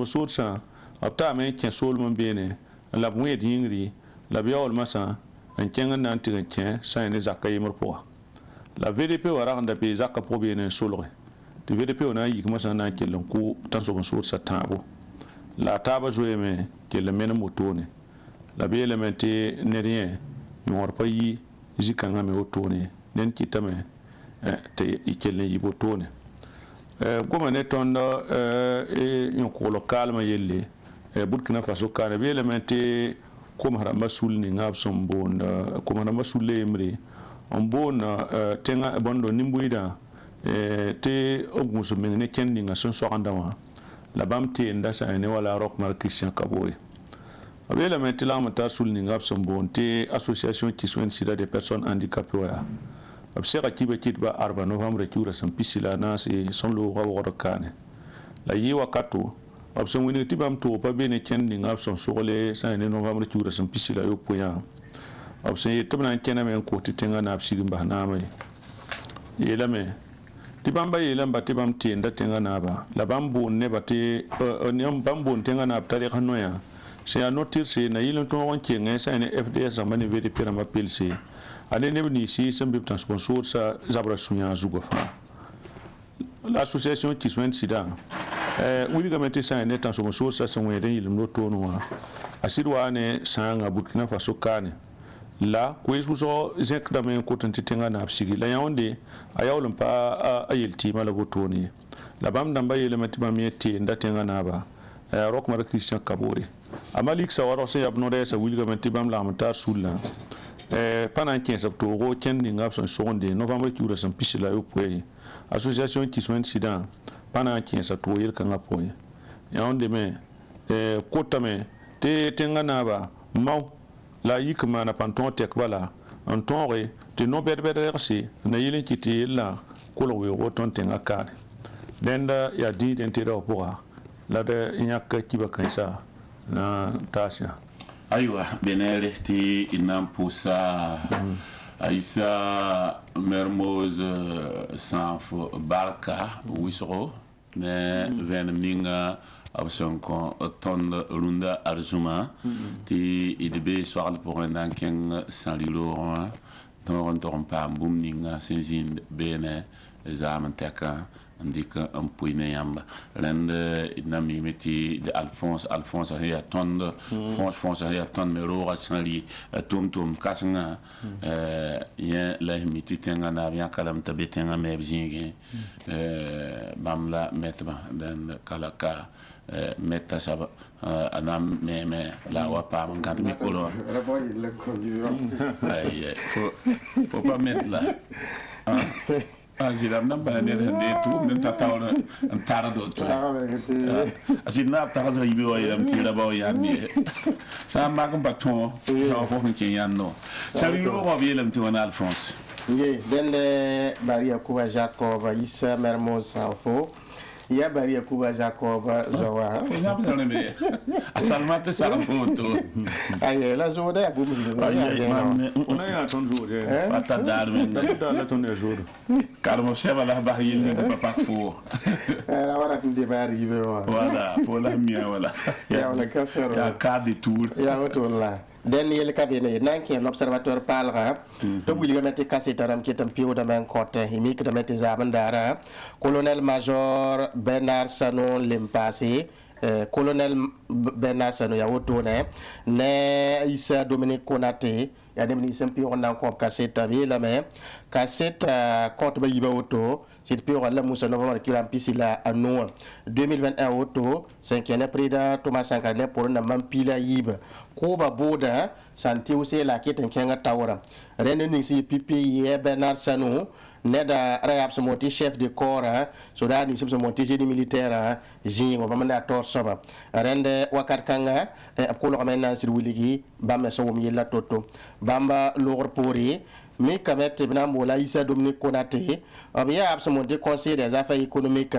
soodsã b taame n kẽ soolm n beene la b wẽed yĩngri la b yaool masã n kẽng n na n tɩg n kẽ sã ne zakã yembr pʋga la vdp wa ragenda bee zakã pʋg beene n solge tɩ vdp wã na n yik masã n na n kell n kʋ tãn sob n soodsa tãabo la a taaba zoeeme kell n menem wotone la b yeelame tɩ ned yẽ yõor pa yi zĩ-kãngã me wotone ned kɩtame tɩ y kell n yib wotone goma ne tõnd yõ-koglg kaalmã yelle burkina faso kaane b yeelame tɩ koms-rãmbã sul ninga b sẽn boond koms-rãmbã sul la yembre n boond tẽngã bõnd nin-bʋɩdã tɩ b gũs meng ne kẽnd ninga sẽn soagenda wã la bãmb teenda sã ne wala rockmar christian kabore b yeelame tɩ lagm n tar sul ninga b sẽn boond tɩ association kiswen sida des personnes handicapées wã yaa b sega kiba kɩtba arba novembre kiuura sẽn pisi la a naase sẽn loogã wogd kaane la yɩ wakato b sẽn wĩnig tɩ bãmb toog pa be ne kẽnd ninga b sẽn sogle sã ne novembre kiuura sẽn pisi la yopoyã b sẽn yet tɩ b na n kẽname n kos tɩ tẽngã naab sig n bas naamã ye yeelame tɩ bãmba yeelame tɩ bãmb teenda tẽngã naaba la bãmb boond nebã tɩ bãmb boond tẽngã naab t'a reg noyã sẽn yaa no-tɩrse na yɩl n tõog n kẽngẽ sã ne fds rãmbã ne vdp rãmbã pelse a ne neb ninsɩ sẽn be b tãn sob n soodsa zabra sũ-yã zugã fãa la association kiswẽnd sɩda wilgame tɩ sã n ne tãsg soorsa sẽn wẽed n yɩlem rotoone wã a sɩd waa ne sãanga burkina faso kaane la koees wʋsg zẽkdame n kot n tɩ tẽngã naab sigi la yãonde a yaool n pa a yel tɩɩmã la wotoone ye la bãmb dãmbã yeelame tɩ bãmb yẽ teenda tẽngã naaba rokmara christian kabore a malik sa warg sẽn yaa b no-rɛɛsã wilgame tɩ bãmb lagm n taar sullã pa na n kẽes b toogo kẽnd ninga b sẽn sogende novembre kiuura sẽn pis la yopoe ye association kiswẽnd sɩdã pa na n kẽesa toog yel-kãngã pʋgẽ yãondeme kotame tɩ tẽngã naaba mao la yik n maana pãn tõog tɛk bala n tõoge tɩ no-bɛd-bɛd-rɛgse na yɩl n kɩ tɩ yella kolg weoogo tõnd tẽngã kaane dẽnda yaa dĩid n tɩɩda wa pʋga la d yãk kiba kãensa na taas yã aywa benere ti inam pusa Aïssa Mermoz Sanfo Barka Wisro ne venemninga absonko ton runda arzuma ti idebe soal pour un anken salilo ton ton pa bumninga senzin bene examen teka ndika un puine yamba rende inami meti de Alphonse ya ton Fonse ya ton mero sanli tum kasanga yen la meti tenga na bien kalam tabetenga me bzingi bamla metba dan kalaka meta saba anam me la wa pa man kan mi kolo ay faut pas mettre là Aziram na ba ne de tu ne tatawra antara do tu azina ta ga yibi wa yam tira ba ya ni sa ma kan baton no fo min ken yanno sali lo ba bi lam tu na Alphonse ye dende Baria Kuba Jacob Issa Mermoz Sanfo ya Baria Kuba Jacob Jowa ya ba ne me asalmate salam foto ay la joda ya bu mi ona ya ton jour ata dar men la ton jour Carmo Seba la ba yel ni papa fo era wara tinde ba arrivé wa voilà fo la mia wala ya wala ka faire ya ka de tour ya wala den yel kabine nanki l'observateur parlera to bu diga metti kasitaram ki tam piwo da men côté himi ki da metti zabandara colonel major Bernard Sano Limpasi colonel Bernard Sano ya wotone ne Issa Dominique Konaté ya dem ni sempi on nan ko kaseta bi la me kaseta compte ba yiba woto c'est puis la musa novembre qui remplit la anno 2021 auto 5e président Thomas Sankara pour na mampila yiba ko ba boda santi use la keten kenga tawra rene ning si pipi ye Bernard Sano neda rayab so monti chef de corps so da ni so monti génie militaire jingo ba manda tor soba rende wakat kanga ko lo men sir wuligi bamé so mi la toto bamba lor pori mi kamet bina mola Issa Dominique Konaté abia absolument de conseil des affaires économiques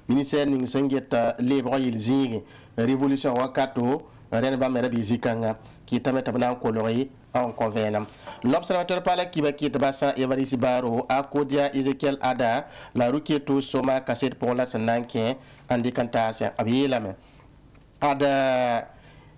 ministère ning sengeta libre il zingi révolution wakato ren ba mera bi zikanga ki tameta bina kolori en convenant l'observateur parle qui va quitter Bassa Evariste Baro à Kodia Ezekiel Ada la Ruketo Soma cassette pour la sananke andi kantasia abi lame ada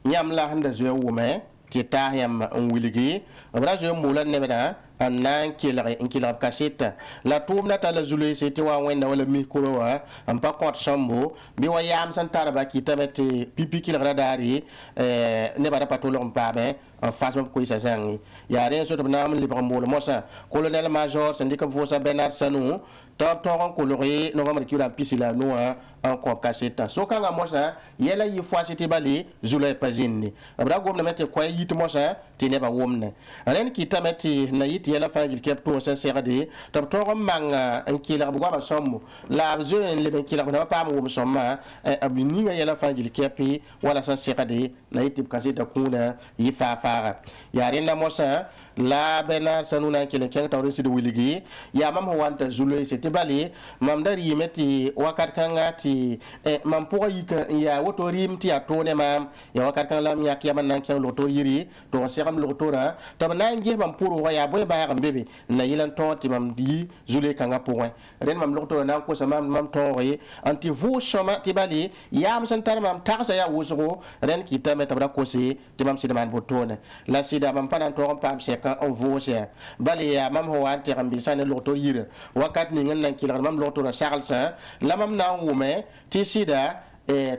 nyam la handa zo wume ti tahyam on wiligi bra zo mulan nebena nan kila kasita la tumna tala zulu seti wa wenda wala mikro wa ampa kot sambo bi wa yam san taraba ki tamete pipi kila radari ne bara patolo mpabe en face ko isa zangi ya ren so na am libre mbolo mosa colonel major syndicat fosa Bernard Sano top toron coloré novembre ki la pisila no en ko kasita so kanga mosa yela yi fois seti bali zulu pazini abra gomna mete ko yit mosa ti ne ba womne ren ki tamete na yit yela fangil kep to sen serade top toron manga en kila bu ba sommo la zo en le ben kila na pa mo somma abini yela fangil kepi wala sen serade na yit kasita kuna yi fa fara yare na mosa la Bernard Sano na kile keng tawre sidu wiligi ya mam wanta zulu seti bali mam dari meti wakat kanga ti mam po yika ya woto rim ti atone mam ya wakat kanga lam yak yaman nan keng loto yiri to seram lotora to na ngi mam puru wa ya boy ba ya bebe na yilan to ti mam di zulu kanga point ren mam loto na ko sama mam to ri anti vu shoma ti bali ya mam santar mam taksa ya wusgo ren ki tameta bra ko si ti mam sidaman botone la sida mam panan to pam seka ka on vose bali ya mam ho ante kan bi sane lotor yire wakat ni ngan nan kila mam lotor sagalsa la mam na wume ti sida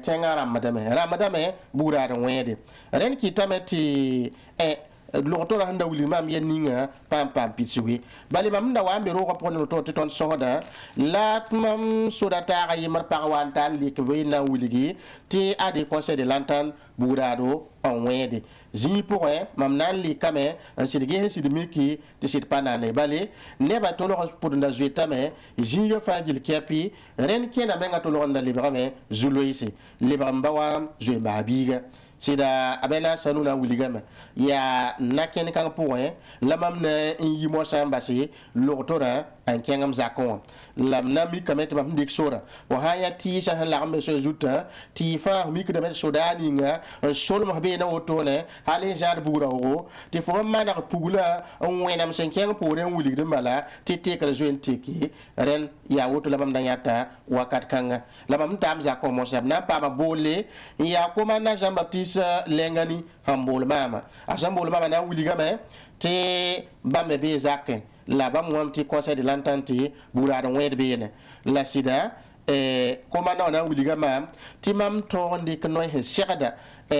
tenga ramadame bura da wede ren ki tameti lotor handa wuli mam yen ninga pam pitsuwi bali mam da wambe ro ko pon lotor ti ton sohoda lat mam sudata ga yimar pagwan tan lik we na wuligi ti adi conseil de l'entente burado on wede zi pourrait mam nan li kame sidigi sidimiki ti sid panane bali ne ba to lo pour nda zuetame zi yo fajil kepi ren kena menga to lo nda librame zuloisi libramba wa zuemba biga sida abena sanuna wuligama ya naken kan point lamam na yimo sambasi lotora an kengam zakon lam na mi kamet bam dik sora wa haya ti sa lambe so zuta ti fa mi kamet sodani nga sol mo be na wotone hali jar bura ho ti fo mana pugula on wenam sen keng pore wuligde mala ti te kala zo entiki ren ya woto lamam na yata wakat kanga lamam tam zakon mo sabna pa ma bole ya ko mana Jean Baptiste lengani hambol mama asambol mama na wuligame te bambe be zakke la bam wamti conseil de l'entente bura don wed bene la sida commandant na wuligama ti mam tondi kno he shada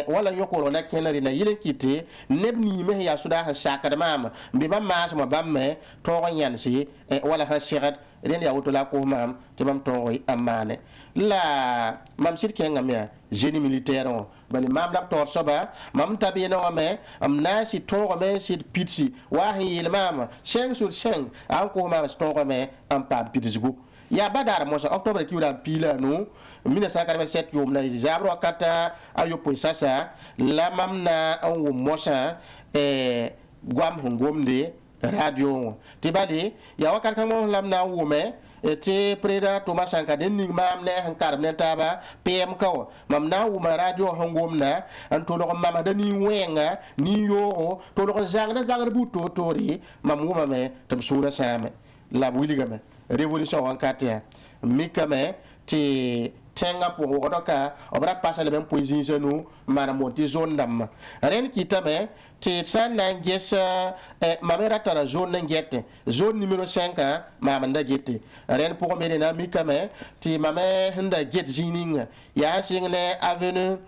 wala yoko na kenari na yile kiti nebni me ya suda ha sakada mama bi mam mas mo bamme to yansi wala ha shagad ren ya wuto la ko mam ti mam to amane la mam sir kenga me génie militaire on bali mam la tor soba mam tabi no ame am nasi to me sid pitsi wa hi mama 5 sur 5 an ko mam to me am pa pitsgu ya badar mo sa octobre ki wala pila no 1947 yom na jabro kata ayo po sasa la mam na on wo mosa gwam hongomde radio tibali ya wakat kan mo lam na wo me te preda Thomas Sankara den ning mam ne hankar ne taba PM kaw mam na wu ma radio hangom na an to lo mama da ni wenga ni yo to lo zang bu to tori mam wu ma me tam sura same la wuliga me révolution wankate mikame ti tenga pour wodoka obra passa le même poésie nous mana monti zone dam ren kitame ti san nanges mamera tara zone ngette zone numéro 5 mama ndagete ren pour me na mikame ti mame handa get zining ya singne avenue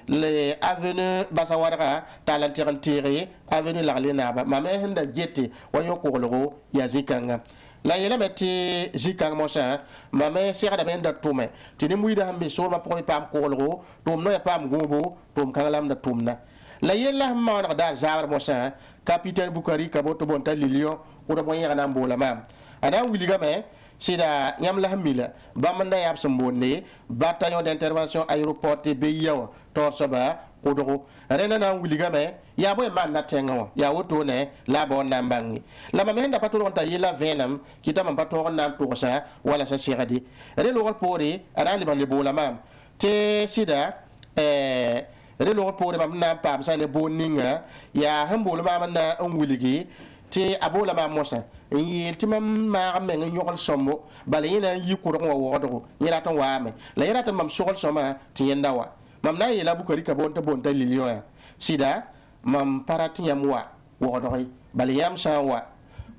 le avenue Basawara talantirantiri avenue Larlenaba mame handa gete wayo koloro ya zikanga la yela meti zikang mosa mame sera da benda tume tini muida hambe so ma poy pam kolro tum no ya pam gobo tum kangalam da tumna la yela ma na da zabar mosa capitaine Bukari kaboto bonta lilio ko do moya na mbola mam ana wiliga me sida nyam la hamila bamanda yab sambonne bataillon d'intervention aéroporté beyo torsoba kodoro rena na wiliga me ya boy man na tengo ya woto ne la bon nambangi la ma menda patoro ta yela venam kita man patoro na to sa wala sa siradi re lo pori ara li ban le bola mam te sida re lo pori mam na pam sa le boninga ya hambolo mam na wiligi te abola mam mosa yi timam ma me nyokol sombo bale yina yi ko ro wodo yira ton waame la yira tan mam sokol soma ti yendawa mam na yela Bukari ka bonta lilio ya sida mam parati yam wa wodoy bal yam sanwa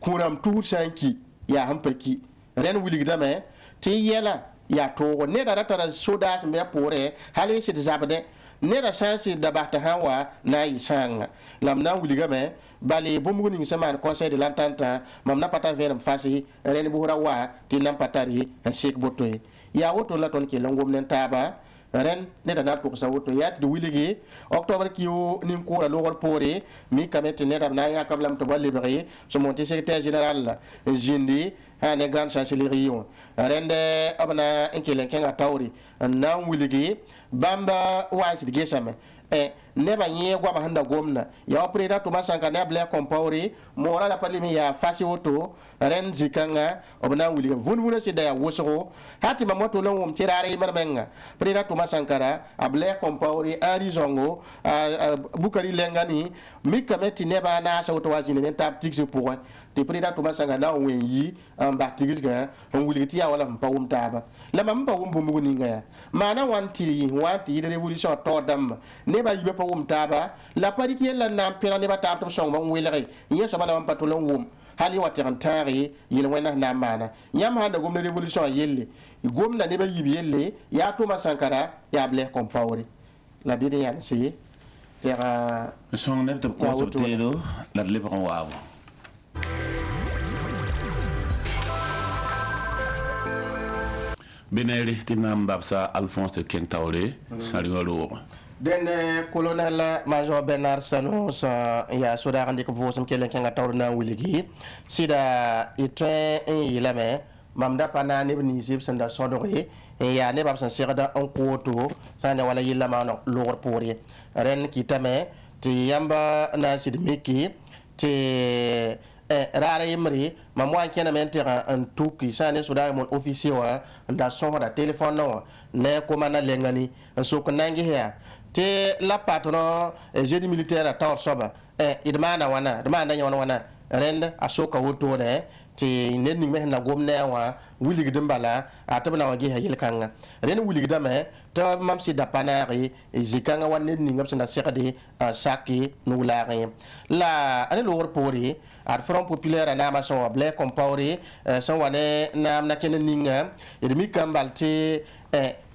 kuram tu sanki ya hampaki ren wiligda me ti yela ya to ne da tara sodas me pore hali sit zabde ne da sansi da bahta hawa na isanga lam na wiliga me bali bumguni seman conseil de l'entente mam na pata veram fasi ren buhura wa ti nam patari sik botoy ya woto la ton ki longom nen taba ren ne da na to sa woto ya ti wiligi octobre ki o nim ko la logor pore mi kamete ne da na ya kablam to balibri so mon secrétaire général jindi ha ne grande chancellerie rende abana enkelen kenga tawri na wiligi bamba wa ci gesame neba nye gwa handa gomna ya operera to masanga ne bla compauri mora la palimi ya fasi woto ren zikanga obna wuliga vunvuna sida ya wosoro hati mamoto lo ngom tirare marmenga prera to masankara abla compauri arizongo Bukari lengani mikameti neba na sa woto wazine ne tap tiksi pour tɩ prɩda tʋma sãnga na n wen yi n bas tigsgã n wilg tɩ yaa wala n pa wʋm taaba la mam pa wʋm bũmb ninga yaa maana wãn tɩ yɩ révolution tao dãmba nebã yiba pa wʋm taaba la pa rɩk yella n na n pẽg nebã taab tɩ b sõng n welge yẽ soaba la mam pa tʋl n wʋm hal yẽ wa tɩg n tãage yel wẽnna sẽn na n maana yãmb sãn da gomda révolution yelle gomda nebã yib yelle yaa tʋma sãnkara yaa b lɛs kõn paoore la bɩd n yãnse tɛga sõng neb tɩ b kõs b teedo la d lebg n waabo beneere tɩ naam babsa alphonse tɩ kẽng taoore sãr wã roogẽ dẽnd colonel major bernard sanos n yaa sodaag n dɩk vʋʋsem kell n kẽnga taoor na n wilgi sɩda y tõe n yɩlame mam da pa na neb nins b sẽn da sõdge n yaa nebã b sẽn segd n kooto sã ne wala yella maan loogr poor ye rẽnd kɩtame tɩ yãmb na n sɩd miki tɩ raar yembre mam wa n kẽname n tɩg n tuki sã ne sodaag mon officier wã n da sõsda telefõnã wã ne komanda lengani n sok n na n ges yaa tɩ la patron génie militaire a taoor soaba d maana wãna d maanda yõon wãna rẽnd a soka wotone tɩ ned ning me sẽn na gom ne a wã wilgd n bala a tɩ b na wa gesa yel-kãngã rẽnd wilgdame tɩ mam sɩda pa naage zĩ-kãngã wa ned ning b sẽn da segde n sake nuglaagẽ ye la ne loogr poore ad front populaire a naamã sẽn wa b lɛ kõn-paoore sẽn wa ne naam nakẽnd ninga d mika n bal tɩ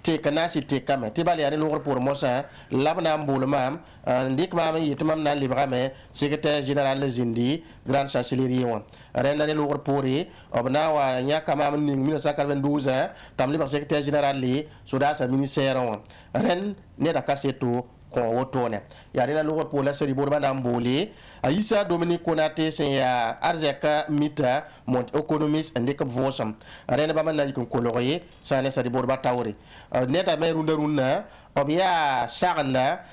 teka na sɩ tekame tɩ bal yaa ne loogr poor mosã la b na n bool maam n dɩk maam n yɩ tɩ mam na n lebgame secrétaire général zĩndi grande chancellerie wã rẽnda ne loogr poore b na n wa yãka maam n ning 1992 tɩ m lebg secrétaire général le sodaasã ministère wã rẽnd neda ka seto kõ wotone yaa rẽnda loogr poor la seri boodbã na n boole a yisa dominique konate sẽn yaa arzɛka mita mont économiste n dɩk b vʋʋsem rẽnd bãmb n na yik n kolg ye sã ne sari boodbã taoore neda me rũndã rũndã b yaa sagenda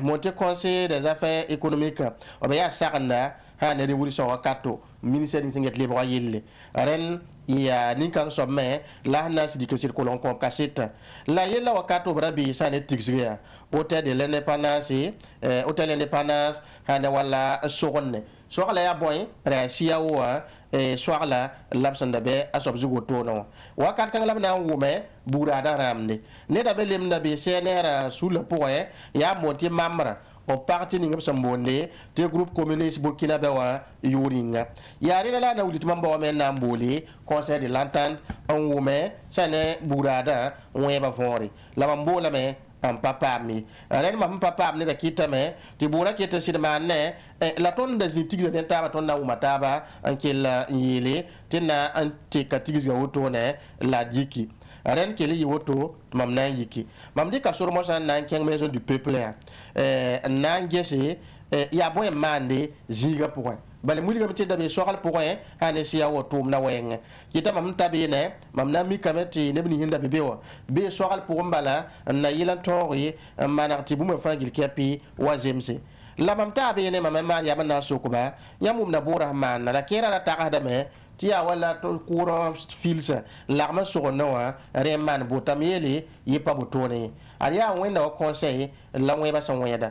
monté conseil des affaires économiques b yaa sagenda sã ne révolution wakato ministère ning sẽn get lebga yelle rẽnd yaa nin-kãng soab me la sẽn na n sɩ dɩk n sɩd kolg n kõb kaseta la yella wakato b ra bɩ sã ne tigsg yaa hôtel de l'indépendance hôtel indépendance sã ne wala sogenne soagla yaa bõe ra sia wã soagla la b sẽn da bɩ a soab zug wotone wã wakat kãng la b na n wʋme bugraadã rãamde neda be lemda bɩ cnr sula pʋgẽ yaa n boond tɩ mambrã b pag tɩ ning b sẽn boonde tɩ groupe communiste burkina bɛ wã yʋʋr yĩnga yaa rẽla la a na wuli tɩ mam baoame n na n boole conseil de l'entente n wʋme sã ne bugraadã wẽebã võore la mam boolame n pa paam ye rẽnd mam n pa paam neda kɩtame tɩ boorã ket n sɩd maan ne la tõnd n da zĩ tigsã ne taaba tõnd na n wʋma taaba n kell n yeele tɩ na n teka tigsgã wotone la d yiki rẽnd kell yɩ woto tɩ mam na n yiki mam dɩka sor mosã n na n kẽng maison du peuple ã n na n gese yaa bõe n maande zĩigã pʋgẽ bala wilgame tɩ da be soagl pʋgẽ sã ne sɩya wa tʋʋmda wɛɛngẽ kɩta mam n ta beene mam na n mikame tɩ neb nins n da be be wã bee soagl pʋgẽ bala n na yɩl n tõog ye n maneg tɩ bũmba fãa gil kɛpɩ wa zemse la mam taa beene mam n maan yam n na n sokba yãmb wʋmda boorã sẽn maanda la kẽera ra tagsdame tɩ yaa wala kʋʋrã filsã lagm n sogendẽ wã rẽ n maan botam yeele yɩ pa botone ye ad yaa wẽnda wa conseil la wẽebã sẽn wẽeda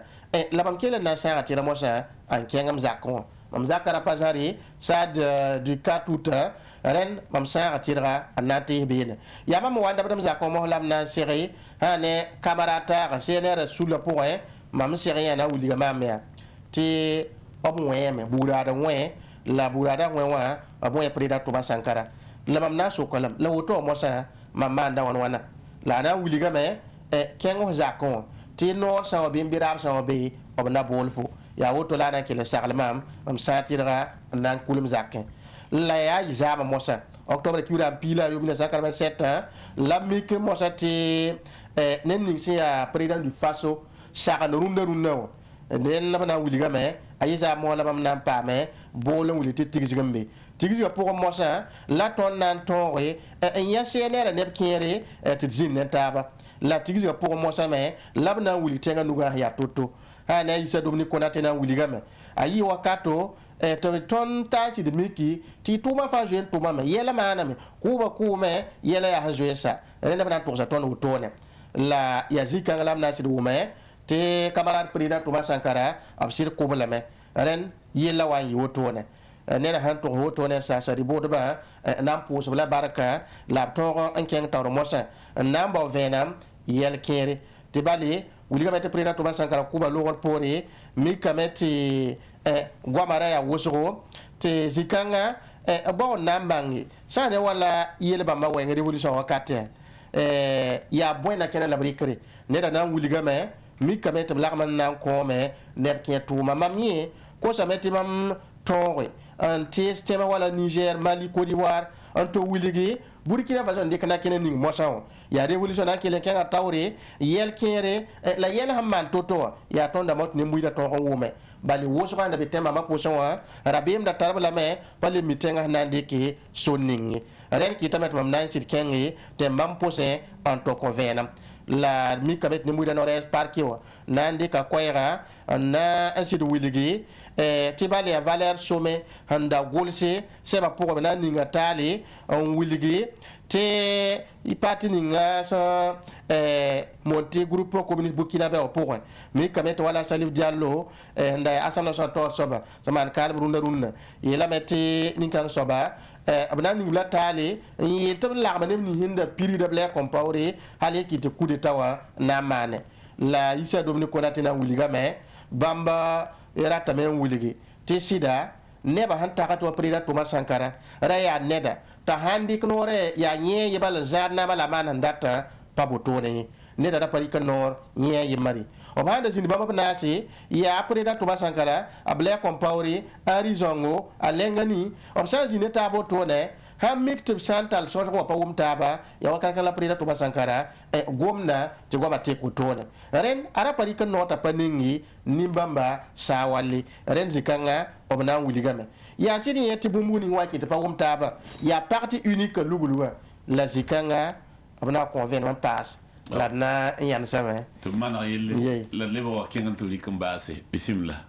la mam kell n na n sãaga tɩra mosã n kẽngem zakẽ wã mam zakã ra pa zãre sad du 4 août rẽnd mam sãaga tɩrga n na n tees beene yaa mam wa n dabdem zakẽ mos la m na n sege sã ne camarade taaga cnr sula pʋgẽ mam seg n yaa na n wilga maam yaa tɩ b wẽeme bugraad n wẽ la bugraadã wẽ wã b wẽ prɩda tʋma sãnkara la mam na n sokalem la woto wã mosã mam maanda wãn wãna la a na n wilgame kẽng f zakẽ wã tɩ noor sã wa be n be raab sã wa be b na bool fo yaa woto la a na n kell n sagl mam sã n tɩrga n na n kulm zakẽ la yaa yɩ zaamã mosã octobre piuda n piila yo 1987 la mik mosã tɩ ned ning sẽn yaa président du faso sagn rũndã rũndã wã nen b na n wilgame a yɩ zaam mosã la bãmb na n paame bool n wilg tɩ tigsg n be tigsgã pʋgẽ mosã la tõnd na n tõoge n yã cnr neb kẽere tɩ d zĩnd ne taaba la tigsgã pʋgẽ mosame la b na n wilg tẽngã nugã sẽn yaa to-to sã na n yĩsa dominique konate na n wilgame a yɩ wakato tɩ tõnd taa sɩd miki tɩ y tʋʋmã fãa zoe n tʋmame yɛla maaname kʋʋba kʋʋme yɛla yaa sẽn zoeesa rẽnd b na n tʋgsa tõnd wotone la yaa zĩ-kãng la b na n sɩd wʋme tɩ camarade président tʋma sãnkara b sɩd kʋblame rẽnd yella wa n yɩ wotone ne na han to hoto ne sa sa ribo ba nam pus bla baraka la to en ken tawro mosa nam ba venam yel kere te bali wuliga mete prena to Sankara kuba logor pore mi kameti gwamara ya wosoro te zikanga bo nambangi sa ne wala yele ba ma wenga revolution wakate ya buena kena la brikre ne da nan wuliga me mi kameti blagman nan ko me ne ke tuma mamie ko sa meti mam tore en tema wala Niger Mali Côte d'Ivoire en to wuligi Burkina Faso de kana kene ning mosaw ya revolution na kele kenga tawre yel kere la yel hamman toto ya tonda mot ne muida to wume bali woso kan da bitema makoso wa rabim da tarbala me bali mitenga nande ki soningi ren ki tamet mam nan sit kengi te mam pose en to convenam la mi kabet ne muida no res parkio nande ka koyra na asidu wuligi tibali ya valeur sommet handa golse seba pour na ninga tali on wiligi te ipati ninga sa monter groupe communiste Burkina Faso pour mi kamet wala Salif Diallo handa asana so to soba zaman kal runda yela meti ninkan soba abna ningla tali yi to la manem ni hinda piri de bla comparer hali ki te coup d'état wa na mane la isa domini konati na wiliga me bamba era tamen wuligi ti sida neba han takat wa prida Thomas Sankara raya neda ta handi knore ya nye yebal zarna bala man data pabotone neda da parika nor nye yemari o banda zini baba nasi ya prida Thomas Sankara abla compauri arizongo alengani o sa zini tabotone ham miktib santal so ko pa taba ya wakaka la prida Thomas Sankara gomna te goma te kutone ren ara parika nota paningi nimbamba sawali ren zikanga obna wuligame ya sini yeti bumbuni waki te pa taba ya parti unique lugulwa la zikanga obna convention pass la na yan sama to mana yelle la lebo kengan to likambase bismillah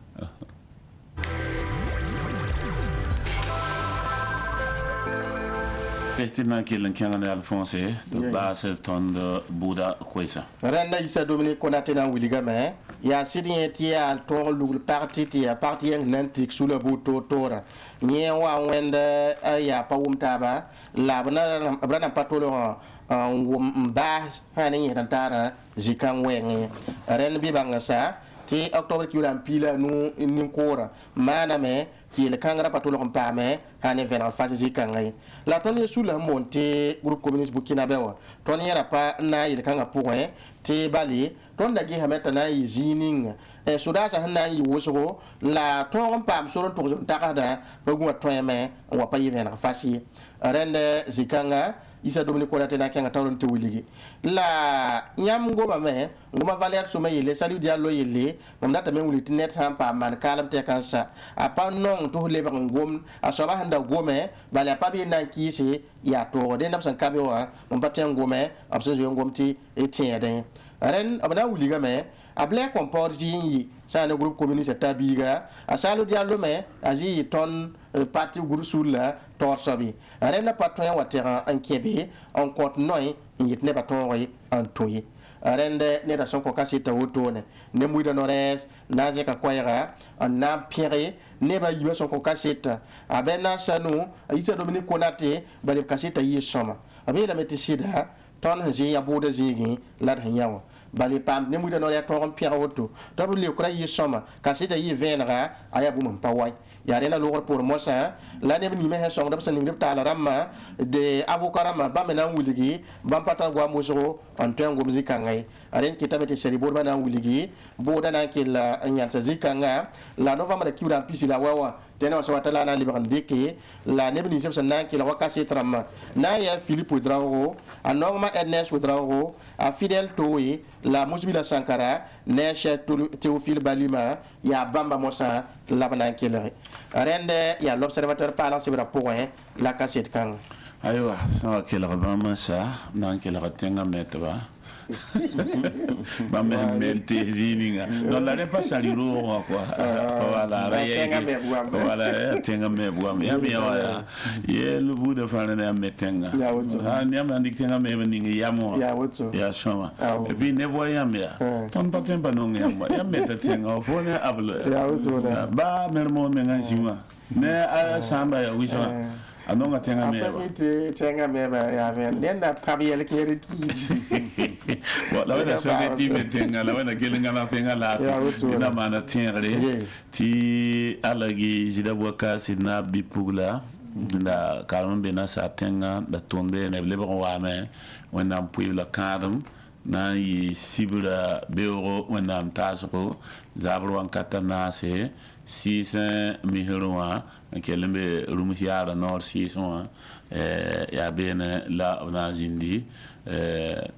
effectivement kelen kengan Alphonse to base ton de Bouda Kwesa renda isa Dominique Konaté na wuligame ya sini yeti al to lugul parti ti ya parti yang nantik sous le bouton tora nyewa wende ya pa taba la bana patolo mbas hani tantara zikan wengi ren bi bangasa ti octobre ki ulam pila nu nin kora mana me ki le kangra patolo ko pame hani vena fasi zikan ngai la ton yesu la monte groupe communiste Burkina Faso ton yera pa na ile kanga pouré ti bali ton da gi hameta na yining soda sa hanna yi woso la ton pam soro to takada bagwa toyeme wa pa yevena fasi rende zikanga isa Dominique Konaté na kenga tawron te wuligi la nyam ngoma me ngoma valeur so me yele Salif Diallo yele ngom data me wuliti net han pa man kalam te kansa apa non to le bang ngom asoba handa gome bale pa bi nan kisi ya to de nam san kabewa mon patia ngome abso zo ngom ti etiende ren abana wuliga me able comport yi sa ne groupe communiste tabiga asalo Diallo me aji ton parti groupe soula torsabi arena patron wa terrain en kebe en compte noy yit ne baton en toyi arende ne da sonko kasita wotone ne muida nores naze ka kwayra na pierre ne ba yiwe sonko kasita abena sanu isa Dominique Konaté bale kasita yi soma abela metisida ton je ya boda zigi la hanyawa bali pam ne muida nores ton pierre woto to le kra yi soma kasita yi venra aya bum pawai ya rena logor pour mosa la ne ni me song dab saning dab tala ramma de avocat ramma ba mena wuligi bam patal gwa moso en tengo muzika ngai aren kitabete seri borba na wuligi boda na kila nyanta zikanga la novembre de kiura pisi la wawa tena so watala na libran deke la ne ni sebsa na kila wakasi tramma na ya Philippe Ouedraogo a norma Ernest Ouedraogo a Fidel Toye la Mosbila Sankara ne Cheikh Théophile Balima ya bamba mosa la bana kila rende ya l'observateur parlant c'est pour la cassette kang aywa kelg bãmb sa na n kelg tẽngã metba bãmb me mel tɩ zĩininga non la rẽ pa sari roogã kɔa wala wala tẽngã me buam yam ya wala yel buda fãa ne me tẽngã yam na dik tẽngã me ning yam wã ya sõma et puis ne voit yam ya tõnd pa tõe n pa nong yam me t'a tẽngã fo ne abl ba mer mo me ngã zĩwã ne a sãmba ya wisã a nonga tẽngã meba ya ven nenda pabiel kere la wẽna soge tɩ me tẽngã la wẽna kelengã la tẽngã laafɩ na maana tẽegre tɩ alagi zɩda boaka sɩd na bipugla la karem n be nasaa tẽngã la tʋʋm be neb lebg n waame wẽnnaam pʋɩb la kãadem na n yɩ sibra beoogo wẽnnaam taasgo zabr wãnkata naase sɩɩsẽ misr wã n kell n be rũms yaara noor sɩɩsẽ wã yaa beene la b na n zĩndi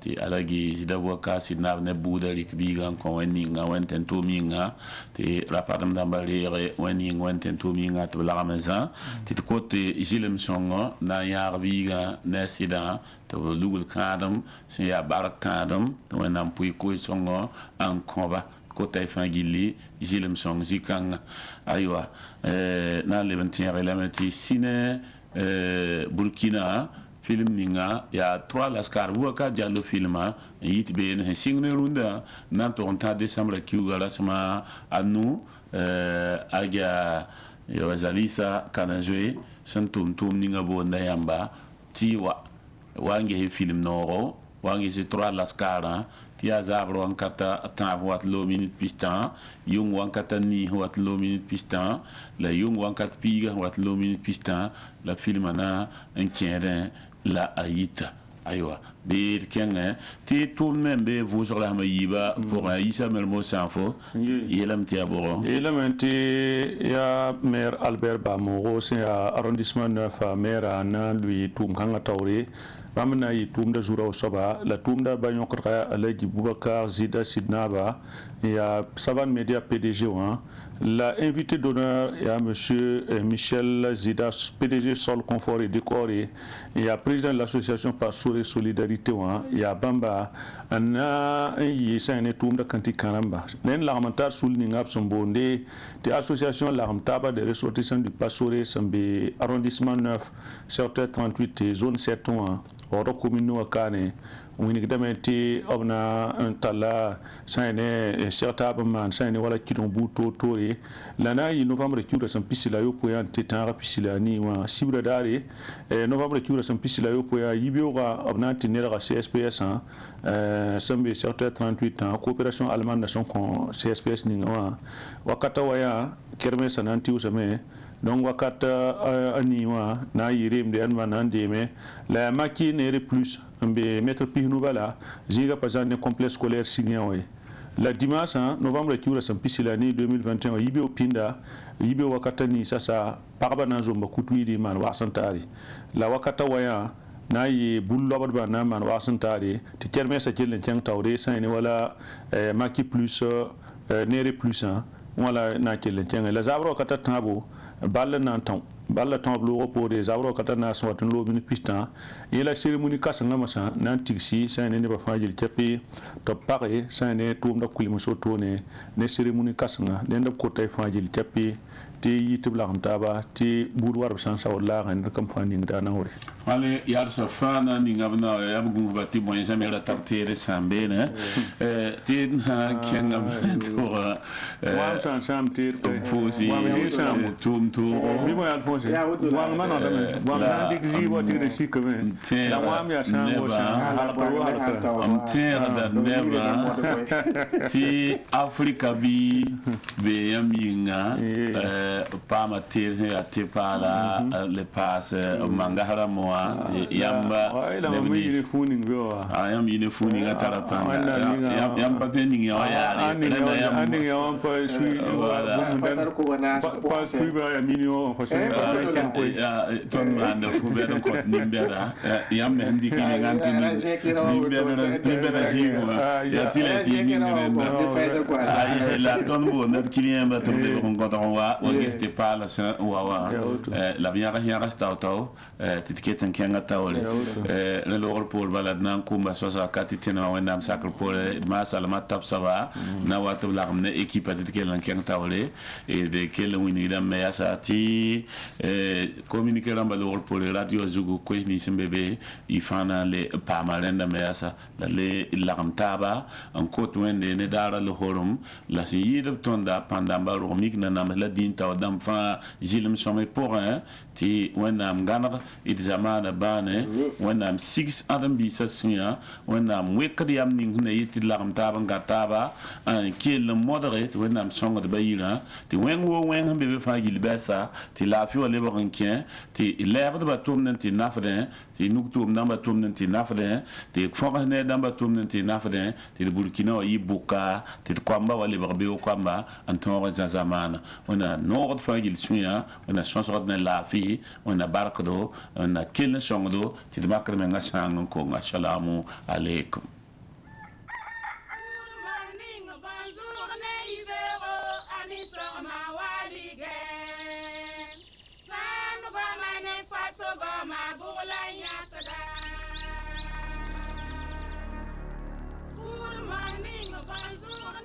tɩ alagi zɩda boaka sɩd naab ne buuda rɩk biigã n kõ wẽn ninga wẽn tẽn tʋʋm yĩnga tɩ rapadem dãmba reege wẽn yĩng wẽn tẽn tʋʋm yĩnga tɩ b lagm n zã tɩ d kot zɩlem sõngo na n yãag biigã ne a sɩdã tɩ b lugl kãadem sẽn yaa bark kãadem tɩ wẽnnaam pʋɩ koe sõngo n kõba kota y fãa gilli zɩlem sõng zĩ-kãngã aywa na n leb n tẽege lame tɩ sĩne burkina film ninga ya 3 laskar buaka jallo filma yit be ne singne runda nan to on ta décembre kiuga rasma anu agia yo zalisa kana jouer san tum ninga bo na yamba tiwa wange he film noro wange se 3 laskara ti azabro wankata ta wat lo minute pistan yung wankata ni wat lo minute pistan la yung wankat piga wat lo minute pistan la film na en tiere la ayita aywa bir kenge ti tout même be vous sur la mayiba pour Issa Mermo Sanfo yelam ti aboro yelam ti ya maire Albert Bamoro c'est arrondissement 9 maire ana lui tum kanga tawri bamna yi tum da zura soba la tum da banyon kra alaji Boubacar Zida Sidnaba ya Savan Media PDG wa la invité d'honneur est à monsieur Michel Zidas, PDG Sol Confort et Décor, et président de l'association Passour et Solidarité, il y a Bamba, il y a un étoum de Kanti Karamba. L'armentar souligne son bondé, l'association L'armentaba des ressortissants du Passour et arrondissement 9, secteur 38 et zone 7, au commune à Kane. Wini dameti obna tala saine sertaba man saine wala kidon buto tore lana yi novembre kiura sam pisila yo poya tetara pisila ni wa sibra dare novembre kiura sam pisila yo poya yibioga obna tinera CSPS sambe secteur 38 ans coopération allemande nation con CSPS ni wa wakata waya kerme sananti usame donc wakata aniwa na yirim de anma nan deme la maki nere plus be mettre pihnu bala ziga pasane complexe scolaire signawe la dimanche novembre kiura sam pisilani 2021 yibe opinda yibe wakata ni sasa parba na zomba kutwidi man wasantari la wakata waya na yi bullo ba na man wasantari ti kerme sa jelen tang tawre sayne wala maki plus nere plus wala na kelen tang la zabro kata tabo balle nan taw balla ton lo pour des abro katana swatun lo min pistan et la cérémonie kasanga masa nan tiksi sayne ne ba fajil tepi to pare sayne tum da kulima soto ne cérémonie kasanga ne da ko tay fajil tepi te yitibla taba te burwar san sawla ran kam fani da na hore ale yar sa fana ni ngabna ya bugu bati mo yesa mera tartere sambe ne te na kenga to wa san sam te posi tum mi mo alfonso wa ma no da wa na digzi wa tigre sikame la wa mi asan wo san hala parwa am terre da neva ti Afrika bi be yaminga pama tere ate pala le passe mangahara moa yamba ne mi funi ngo ayam yine funi ngatara panga yamba tening ya ani ya pa sui wa patar ko wana pa sui ba minio pa sui ton manda fu be don ko nimbera yam men di kini nganti nimbera jingo ya tile ti ni la ton bo na client ba ton de ko ton wa o geste pas la sa wa la bien rien reste auto titketen kenga tawle le lor pour balad nan kumba sosa katitena wa ndam sakr pour ma salama tap sava na wa to la ne équipe titkelen kenga tawle et de quel wini dam ya sa ti communiquer ramba lor pour radio zugu ko ni sembebe ifana le pamalenda measa la le laramtaba en côte wende ne dara le horum la si yid tonda pandamba romik na nam la dinta dam fa jilm some pour un ti wenam ganar it zamana bane wenam 6 adam bi sa sunya wenam wekadiam ning ne yit laramtaba ngataba en kiel moderate wenam songo de bayira ti wengo wen be fa gilbesa ti la fi wala bankien ti lèvre de batum nanti nafden ti nuktum namba tum nanti nafden ti fonga ne namba tum nanti nafden ti burkina yi buka ti kwamba wala barbe o kwamba anton za zamana ona nord fagil suya ona chansot na la fi ona barkado ona kel songdo ti makar menga sang ko assalamu alaikum. Good morning, bonjour.